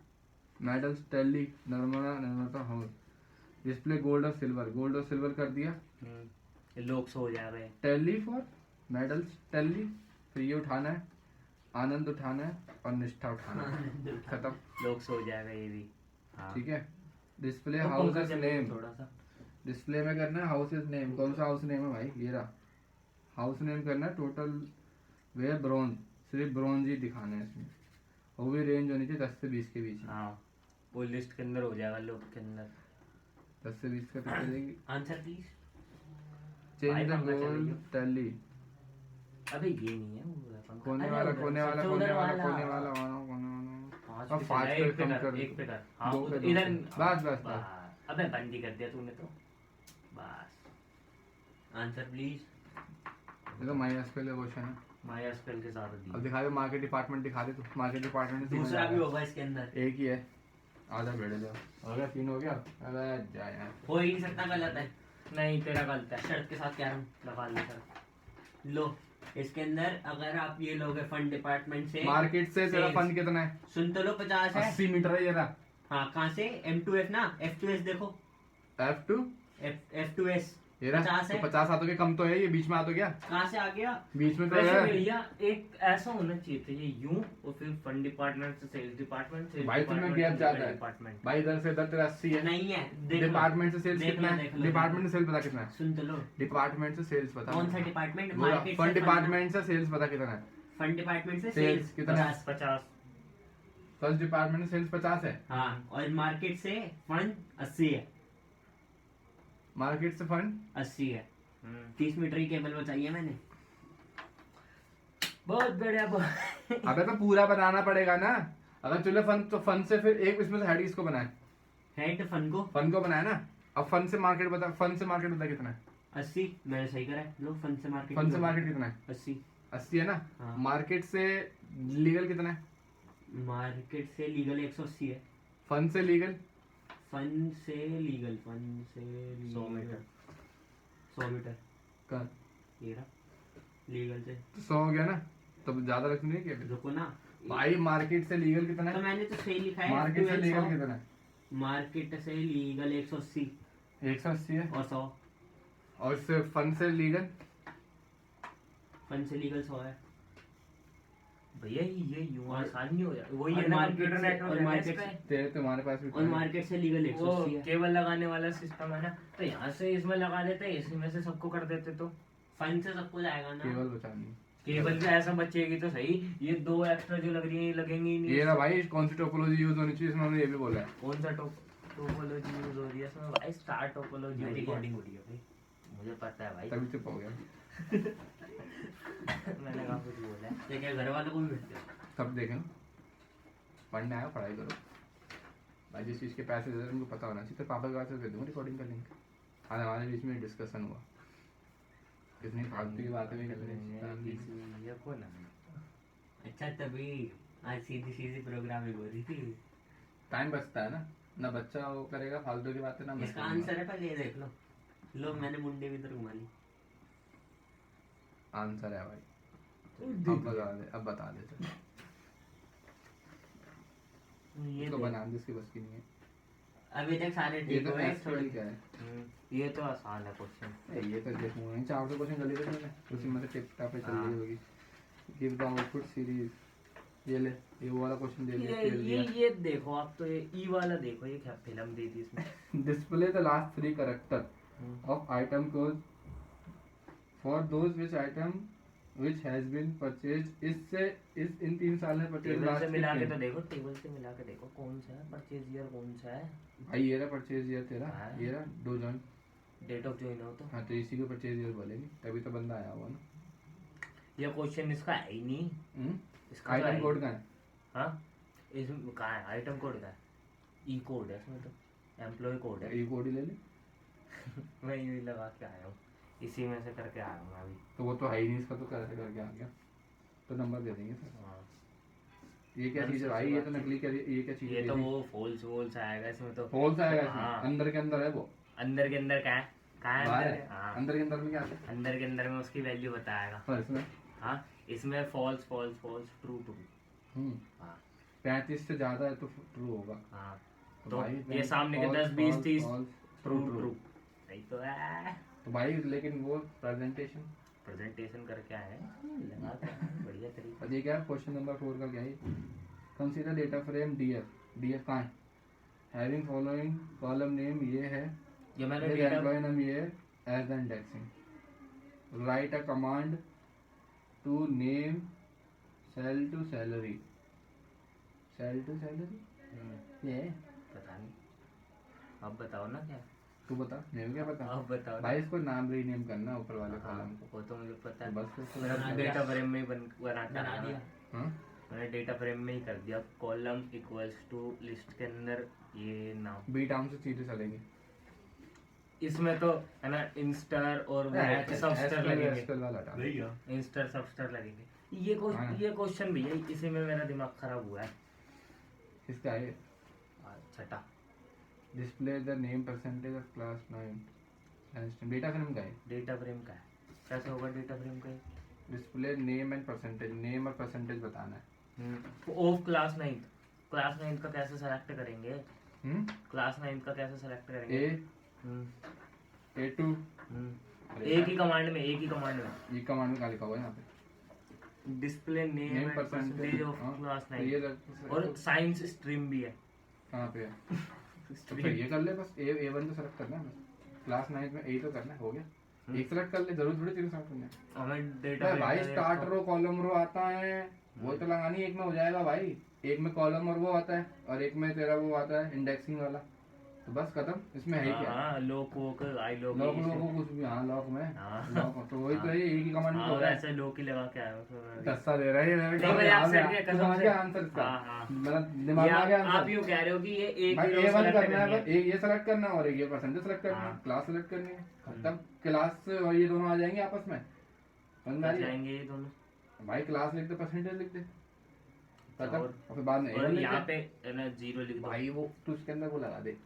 metals tally Narmada Narmada house. Display gold और सिल्वर कर दिया। ये लोग सो जा रहे हैं। Tally for medals tally. फिर ये उठाना है आनंद उठाना है और निष्ठा उठाना है। खत्म। लोग सो जाएगा ये भी। हाँ। ठीक है। डिस्प्ले तो हाउस पंखा इज चल नेम। थोड़ा सा। डिस्प्ले में करना है हाउस इज नेम। कौन सा हाउस नेम है भाई? ये रहा हाउस नेम करना है। टोटल वे ब्रॉन्ज सिर्फ ब्रॉन्ज ही दिखाना है इसमें। वो भी रेंज होनी चाहिए 10 से 20 के बीच में। हाँ वो लिस्ट के अंदर हो जाएगा लोग के अंदर। 10 से 20 का कितना देगी? Answer please. चेंज भाई द पंखा चल गोल्ड रही है। टेली। अबे ये नहीं है वो वाला पंखा। कोने अरे वाला उधर, कोने वाला सबसे कोने उधर वाला वाला। कोने वाला कोने वाला। पाँच अब पे 5 चला, पे एक पे कम कर, कर एक पे कर। हाँ दो पे इधर बस बस बस। अबे बंद ही कर दिया तूने तो। बस आंसर प्लीज। ये तो माइनस पे क्वेश्चन है। माया स्पेल के साथ अब दी। दिखा दे मार्केट डिपार्टमेंट दिखा दे तू। मार्केट डिपार्टमेंट दूसरा भी होगा इसके अंदर। एक ही है। आधा बेड़े दो हो गया 3 हो गया। अबे जा यार। हो ही नहीं सकता, गलत है। नहीं तेरा गलत है। शर्त के साथ कह रहा हूँ। लगा ले सर। लो इसके अंदर अगर आप ये लोगे फंड डिपार्टमेंट से मार्केट से तेरा Sales। फंड कितना है? सुन तो लो 50 है। 80 मीटर है ये रहा। हाँ कहाँ से? M2F ना, F2S देखो। F2 F2S ये रहा 50 तो है। 50 हाथों के कम तो है। ये बीच में आ तो गया। कहाँ से आ गया? बीच में तो वैसे है। भैया एक ऐसा होना चाहिए था ये यूं और फिर फंड डिपार्टमेंट से सेल्स डिपार्टमेंट से भाई तुम्हें गैप ज्यादा है। डिपार्टमेंट। भाई इधर से इधर तेरा 80 है। नहीं है, देख लो। डिपार्टमेंट से सेल्स देख कितना लो, है? देख लो, डिपार्टमेंट से सेल्स पता कितना है? सुन तो लो। डिपार्टमेंट से सेल्स पता। कौन सा डिपार्टमेंट? बोला, मार्केट फंड डिपार्टमेंट से सेल्स पता कितना है? फंड डिपार्टमेंट से Sales सेल्स कितना? 50। 50। फर्स्ट डिपार्टमेंट से सेल्स 50 है। हाँ और मार्केट से फंड 80 है। मार्केट से फंड 80 है। 30 मीटर की केबल बताइए मैंने। बहुत बढ़िया बहुत। अबे तो पूरा बनाना पड़ेगा ना। अगर चलो फंड तो फंड से फिर एक इसमें से हेड किसको बनाए? हेड फंड को फंड को बनाया ना। अब फंड से मार्केट बता। फंड से मार्केट बता कितना है? 80। मैंने सही करा है। लो फंड से मार्केट। फंड से मार्केट कितना है? 80। 80 है ना। हाँ। मार्केट से लीगल कितना है? मार्केट से लीगल 180 है। फंड से लीगल फंड से लीगल 100 मीटर। 100 मीटर का ये रहा लीगल से। तो 100 हो गया ना। तो ज्यादा रखनी है क्या? रुको ना भाई मार्केट से लीगल कितना तो है? मैंने तो सही लिखा है। मार्केट से 1200। लीगल कितना है? मार्केट से लीगल 180 180 है। और 100। और इससे फंड से लीगल फंड से लीगल 100 है। भैया ये यूं और- आसान नहीं हो जाए वही और है ना मार्केट कंप्यूटर से- नेटवर्क और है ना मार्केट इसका। से- तेरे तुम्हारे पास भी और मार्केट से लीगल वो 180 है। केबल लगाने वाला सिस्टम है ना तो यहाँ से इसमें लगा देते इसी में से सबको कर देते तो फंड से सबको जाएगा ना। केवल बचानी। केबल का ऐसा बचेगी तो सही। ये 2 एक्स्ट्रा जो लग रही है लगेंगी ही ये नहीं। ना भाई कौन सी टोपोलॉजी यूज होनी चाहिए इसमें उन्होंने ये भी बोला है। कौन सा टोपोलॉजी यूज हो रही है इसमें भाई? स्टार टोपोलॉजी हो रही है। रिकॉर्डिंग हो रही है भाई। मुझे पता है भाई। तभी चुप हो गया। मैंने कहा कुछ बोला है। ये क्या घर वालों को भी भेजते हो? सब देखें पढ़ने आया पढ़ाई करो। भाई जिस चीज़ के पैसे दे रहे हैं उनको पता होना चाहिए। तो पापा के पास दे दूँगा रिकॉर्डिंग का लिंक। आज हमारे बीच में डिस्कशन हुआ, कितनी फालतू की बातें भी कर रहे हैं। ये कौन है? अच्छा तभी आज सीधी सीधी प्रोग्रामिंग हो रही थी। टाइम बचता है ना बच्चा वो करेगा फालतू की बातें, ना मैं इसका करूंगा। आंसर है, पहले ये देख लो मैंने मुंडे भी इधर घुमा ली। आंसर है भाई, अब बता दे चल। ये इसको देख। बना दे, इसकी बस की नहीं है। अभी तक सारे ये ठीक तो हुए हैं, एक्चुअली थोड़ी क्या है, ये तो आसान है क्वेश्चन। ये तो देखूंगा 4 क्वेश्चन कर लिए थे मैंने, उसी में से टिप टॉप पे चल हाँ। रही होगी। गिव द आउटपुट सीरीज, ये ले, ये वो वाला क्वेश्चन दे दिया, ये खेल ये दिया। ये देखो आप तो, ये ई वाला देखो, ये क्या फिल्म दी थी इसमें। Display the last 3 character of item code for those which item which has been purchased इन 3 साल में परचेज टेबल से मिला के तो देखो, टेबल से मिला के देखो कौन सा है परचेज ईयर, कौन सा है भाई ये रहा परचेज ईयर तेरा, हाँ। ये रहा do join. Date of join हो तो। हाँ तो इसी को परचेज ईयर बोलेंगे, तभी तो बंदा आया हुआ ना। ये क्वेश्चन इसका है ही नहीं। इसका तो है आइटम ही कोड नहीं। का है, हाँ इसमें कहाँ है आइटम कोड का है? ई कोड है इसमें तो, एम्प्लॉय कोड है। ये कोड ही ले ले। मैं यही लगा के आया हूँ, इसी में से करके आया हूँ मैं अभी। तो वो तो है ही नहीं, इसका तो कैसे करके आ गया, तो नंबर दे देंगे सर। हाँ ये क्या चीज़ है भाई, ये तो नकली क्या, ये क्या चीज़ है? ये तो वो फॉल्स वॉल्स आएगा इसमें तो। फॉल्स आएगा इसमें, हाँ। अंदर के अंदर है वो, अंदर के अंदर क्या है, कहाँ है बाहर अंदर? है। हाँ अंदर के अंदर में क्या है? अंदर के अंदर में उसकी वैल्यू बताएगा। और इसमें हाँ इसमें false false false true true. हाँ 35 से ज्यादा है तो ट्रू होगा। हाँ तो तो भाई ये सामने के 10 20 30 ट्रू ट्रू। ट्रू सही तो है। तो भाई लेकिन वो प्रेजेंटेशन, प्रेजेंटेशन करके आए हैं, लगा के आए हैं, बढ़िया तरीके। और ये क्या है क्वेश्चन नंबर 4 का क्या है? कंसीडर डेटा फ्रेम डीएफ कहाँ है? हैविंग फॉलोइंग कॉलम नेम ये है, ये मैंने with डेटा employee name ये है as the indexing, write a command to name cell to salary ये है? पता नहीं, अब बताओ ना क्या। तू बता, मेरे को क्या पता। अब बताओ ना। भाई इसको नाम रीनेम करना ऊपर वाले हाँ, कॉलम को, वो तो मुझे पता है। तो बस उसको मेरा बना डेटा दिया। फ्रेम में ही बना के बना आया दिया। मैं। हाँ मैंने डेटा फ्रेम में ही कर दिया, कॉलम इक्वल्स टू लिस्ट के अंदर ये नाम। बी टाउन से सीधे चलेंगे। इसमें तो है ना इंस्टर और सबस्टर लगेंगे, SQL वाला हटा। भैया इंस्टर सबस्टर लगेंगे। हाँ। ये क्वेश्चन भी है, इसी में मेरा दिमाग खराब हुआ है। इसका है छठा display the name percentage of class 9 data frame का है। डेटा फ्रेम का है, कैसे होगा डेटा फ्रेम का? Display name and percentage, name और परसेंटेज बताना है। ऑफ क्लास 9 का कैसे सेलेक्ट करेंगे? क्लास 9 का कैसे सेलेक्ट करेंगे? A2 एक ही कमांड में ये कमांड में क्या लिखा हुआ है यहाँ पे? Display name name and percentage of class तो ये 9 और साइंस स्ट्रीम भी है। कहाँ पे है? तो फिर ये कर ले बस, A1 तो सेलेक्ट करना है बस, क्लास 9 में A तो करना है, हो गया। एक सेलेक्ट कर ले, जरूर थोड़ी तीन सेलेक्ट करना है। हमें डेटा भाई स्टार्ट रो कॉलम रो आता है, वो तो लगानी एक में हो जाएगा भाई। एक में कॉलम और वो आता है, और एक में तेरा वो आता है इंडेक्सिंग वाला, तो बस खत्म। इसमें है ही क्या? हाँ lock walk I lock lock कुछ भी, हाँ लॉक में हाँ। लॉक, तो वही तो है, एक ही कमांड में हाँ हो रहा है। वैसे लॉक ही लगा के आया हूँ तो मैं भी। दस्ता दे रहा है ये, नहीं भाई आप सेट के कसम से आंसर इसका, हाँ हाँ मतलब दिमाग में आ गया आप आंसर। यूँ कह रहे हो कि ये एक भाई row A1 select करना है करनी बस, एक ये सेलेक्ट करना है और एक ये परसेंटेज सेलेक्ट करना है, हाँ। क्लास सेलेक्ट करनी है, तब क्लास और ये दोनों आ जाएंगे आपस में। समझ में आ है। रही है? जाएंगे ये दोनों। भाई क्लास लिख दे, परसेंटेज लिख दे, खत्म। और- और फिर बाद में और A1 लिख यहाँ दे। पे है ना 0 लिख दो। भाई वो तो उसके अंदर वो लगा दे,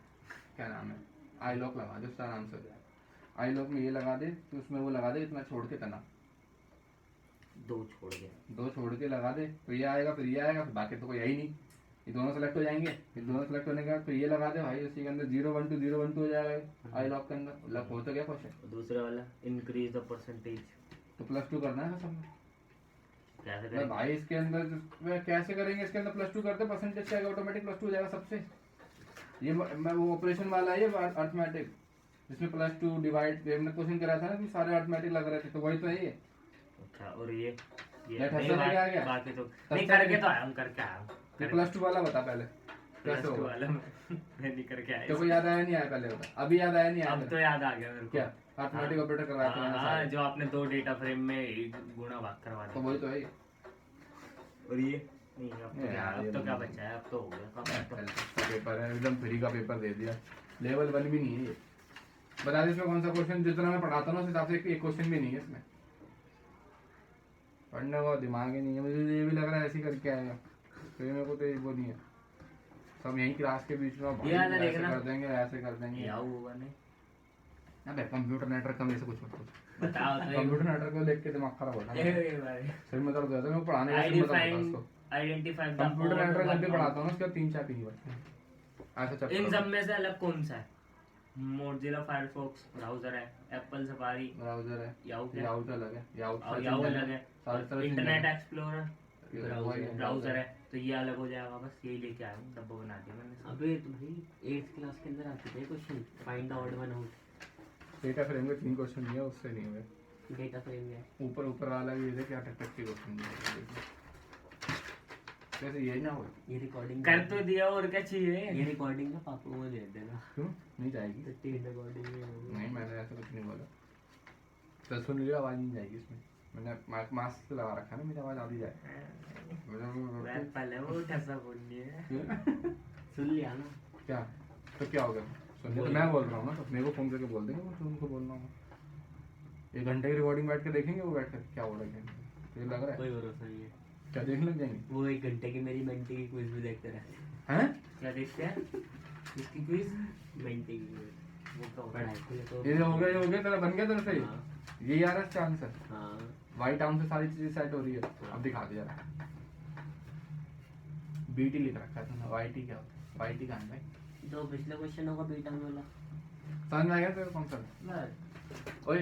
क्या नाम है, आई लॉक लगा दे, उसका आराम से हो जाएगा। आई लॉक में ये लगा दे, तो उसमें वो लगा दे इतना छोड़ के तना, 2 छोड़ के 2 छोड़ के लगा दे, तो ये आएगा, फिर ये आएगा, फिर बाकी तो कोई है ही नहीं, ये दोनों सेलेक्ट हो जाएंगे। फिर दोनों सेलेक्ट होने के बाद फिर ये लगा दे भाई, उसी के अंदर 0 1 2 0 1 2 हो जाएगा आई लॉक के अंदर। लॉक हो तो गया क्वेश्चन। दूसरा वाला इंक्रीज द परसेंटेज तो +2 करना है सब में। कैसे मैं करेंगे? भाई इसके अंदर कैसे करेंगे, इसके अंदर +2 करते, परसेंटेज क्या ऑटोमेटिक +2 हो जाएगा सबसे। ये मैं वो ऑपरेशन वाला है, ये अर्थमेटिक, जिसमें +2 डिवाइड हमने क्वेश्चन करा था ना कि सारे अर्थमेटिक लग रहे थे, तो वही तो है ये। अच्छा और ये लेट नहीं, हंसा लग आ गया। बाकी तो हंसा नहीं लग करके गया। तो आया हूँ, करके आया हूँ। ये +2 वाला बता पहले कैसे प्लस टू होगा, वाला मैं नहीं करके आया। तो कोई याद आया नहीं आया पहले बता, अभी याद आया नहीं आया अब तेरे? तो याद आ गया मेरे को। क्या अर्थमेटिक हाँ। ऑपरेटर करवाया था मैंने हाँ सारे। जो आपने 2 डेटा फ्रेम में गुणा भाग करवा तो दिया। वही तो है ये। और ये नहीं अब तो ये क्या यार, अब ये तो क्या बंदा- बचा है, अब तो हो गया कब पेपर है एकदम फ्री का पेपर दे दिया, लेवल 1 भी नहीं है ये। बता दे इसमें कौन सा क्वेश्चन, जितना मैं पढ़ाता हूँ उस हिसाब से एक क्वेश्चन भी नहीं है इसमें, पढ़ने का दिमाग ही नहीं है। मुझे ये भी लग रहा है ऐसे ही करके आएगा, तो ये मेरे को तो ये वो नहीं है, सब यहीं क्लास के बीच में भाई ये वाला ऐसे देखना। कर देंगे ऐसे कर देंगे। या होगा नहीं अबे कंप्यूटर नेटवर्क का मेरे से कुछ मत पूछ, बताओ तो कंप्यूटर नेटवर्क को देख के दिमाग खराब होता है, सही में दर्द होता है। मैं पढ़ाने का सिर्फ बता उसको, आइडेंटिफाई कंप्यूटर नेटवर्क जब भी पढ़ाता हूँ ना उसके बाद 3-4 पी बचते हैं ऐसा चैप्टर। इन सब में से अलग कौन सा है? मोजिला फायरफॉक्स ब्राउजर है, एप्पल सफारी, ब्राउजर है, याहू याहू तो अलग है, याहू याहू अलग है, search internet explorer engine browser है, तो ये अलग हो जाएगा। बस यही लेके आया हूँ, डब्बा बना दिया मैंने। अबे तो भाई 8th क्लास के अंदर आते थे question, find out one out, data frame के 3 क्वेश्चन दिए, उससे नहीं हुए। डेटा फ्रेम है। ऊपर ऊपर वाला भी ये क्या टक के क्वेश्चन दिए, वैसे ये ना हो, ये रिकॉर्डिंग कर तो दिया, और क्या चाहिए? ये रिकॉर्डिंग ना पापा को दे देना, क्यों नहीं जाएगी? तो टेन रिकॉर्डिंग में नहीं मैंने ऐसा कुछ नहीं बोला, तो सुन लियो आवाज नहीं जाएगी इसमें, मैंने मास्क लगा रखा है ना, मेरी आवाज आती जाए। पहले वो ठसा बोलनी है। सुन लिया ना। क्या तो क्या हो गया, सुन लिया तो मैं बोल रहा हूँ ना, तो मेरे को फोन करके बोल देंगे, तो उनको बोलना होगा। 1 घंटे की रिकॉर्डिंग बैठ के देखेंगे, वो बैठ कर क्या बोलेंगे, तो ये लग रहा है कोई भरोसा नहीं है। क्या देखने लग जाएंगे। वो 1 घंटे की मेरी मेंटी की क्विज भी देखते रहते हैं क्या देखते हैं? इसकी क्विज हैं। मेंटी की quiz। वो क्या होता पढ़ाई है? के लिए तो ये हो गया तेरा, बन गया तेरा सही। हाँ। ये यार है इसका आंसर, हाँ वाइट आर्म से सारी चीजें सेट हो रही है। अब दिखा दे जरा, बीटी लिख रखा है तुमने, वाईटी क्या होता है, वाईटी कहाँ है भाई? तो पिछले क्वेश्चन होगा बीटा में वाला। समझ में आ गया तेरे कौन सा? बस। ओए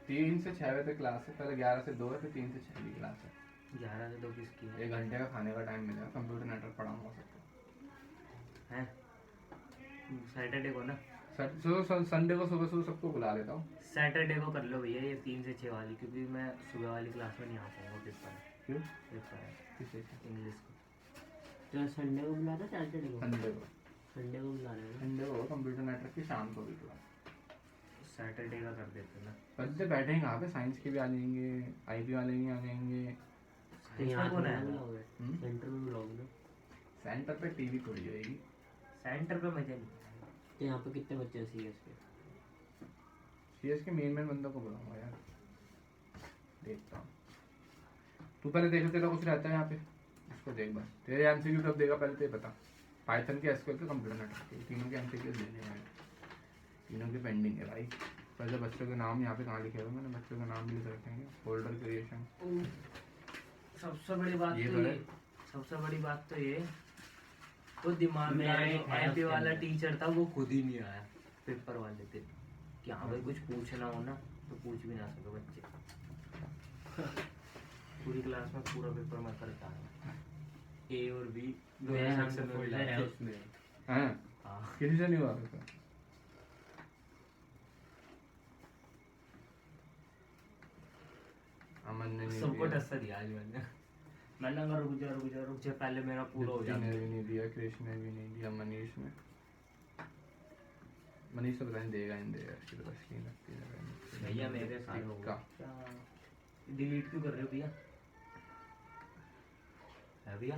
3 से 6 बजे तक क्लास है, पहले 11 से 2 है, फिर 3 से 6 की क्लास है। 11 से 2 किसकी है? 1 घंटे का खाने का टाइम मिलेगा, कंप्यूटर नेटवर्क पढ़ाऊंगा सबको। हैं? सैटरडे को ना, संडे को सुबह सुबह सबको बुला लेता हूँ। सैटरडे को कर लो भैया ये 3 से 6 वाली, क्योंकि मैं सुबह वाली क्लास में नहीं आ पाऊंगा, पेपर है। क्यों? पेपर है किस चीज़ का? इंग्लिश को। तो संडे को बुला रहा सैटरडे को? संडे को, संडे को बुला रहे हैं। संडे को कंप्यूटर नेटवर्क की शाम को भी क्लास। सैटरडे का कर देते ना। बच्चे बैठेंगे कहाँ पे, साइंस के भी आ जाएंगे, आईपी वाले भी आ जाएंगे। तो यहाँ कौन पे है? बुलाओगे? हम्म? सेंटर में बुलाओगे ना? सेंटर पे टीवी खुली जाएगी। सेंटर पे मजा नहीं। तो यहाँ पे कितने बच्चे हैं सीएस के? सीएस के मेन बंदों को बुलाऊंगा यार, देखता हूँ। तू पहले देखो तेरा कुछ रहता है यहाँ पे, उसको देख बस। तेरे एमसीक्यू कब देगा पहले तो ये बता। पाइथन के, एसक्यूएल के, कंप्यूटर नेटवर्क के, तीनों के एमसीक्यू देने हैं, तीनों के पेंडिंग है भाई। पहले बच्चों के नाम यहाँ पे कहाँ लिखे हुए हैं, मैंने बच्चों के नाम भी लिख रखेंगे, फोल्डर क्रिएशन। सबसे बड़ी बात ये तो तो ये, है। सबसे बड़ी बात तो ये, वो दिमाग में मेरा एक है आईपी उसके वाला अंदर। टीचर था, वो खुद ही नहीं आया पेपर वाले दिन कि हाँ भाई कुछ पूछना हो ना तो पूछ भी ना सके बच्चे। पूरी क्लास में पूरा पेपर मैं करता हूँ, ए और बी मेरा नाम सेक्शन तो में फोल्डर है मिला। उसमें। हाँ हाँ किसी से नहीं हुआ था। अमन ने नहीं सबको दिया, टस्सा दिया आज मैंने कहा रुक जा पहले मेरा पूरा हो दीप्ति ने जाए। भी नहीं दिया, कृष ने भी नहीं दिया, मनीष ने, मनीष तो पता नहीं देगा नहीं देगा, इसकी तो बस नहीं लगती है। भैया मेरे सारे हो का गए। डिलीट क्यों कर रहे हो भैया? है भैया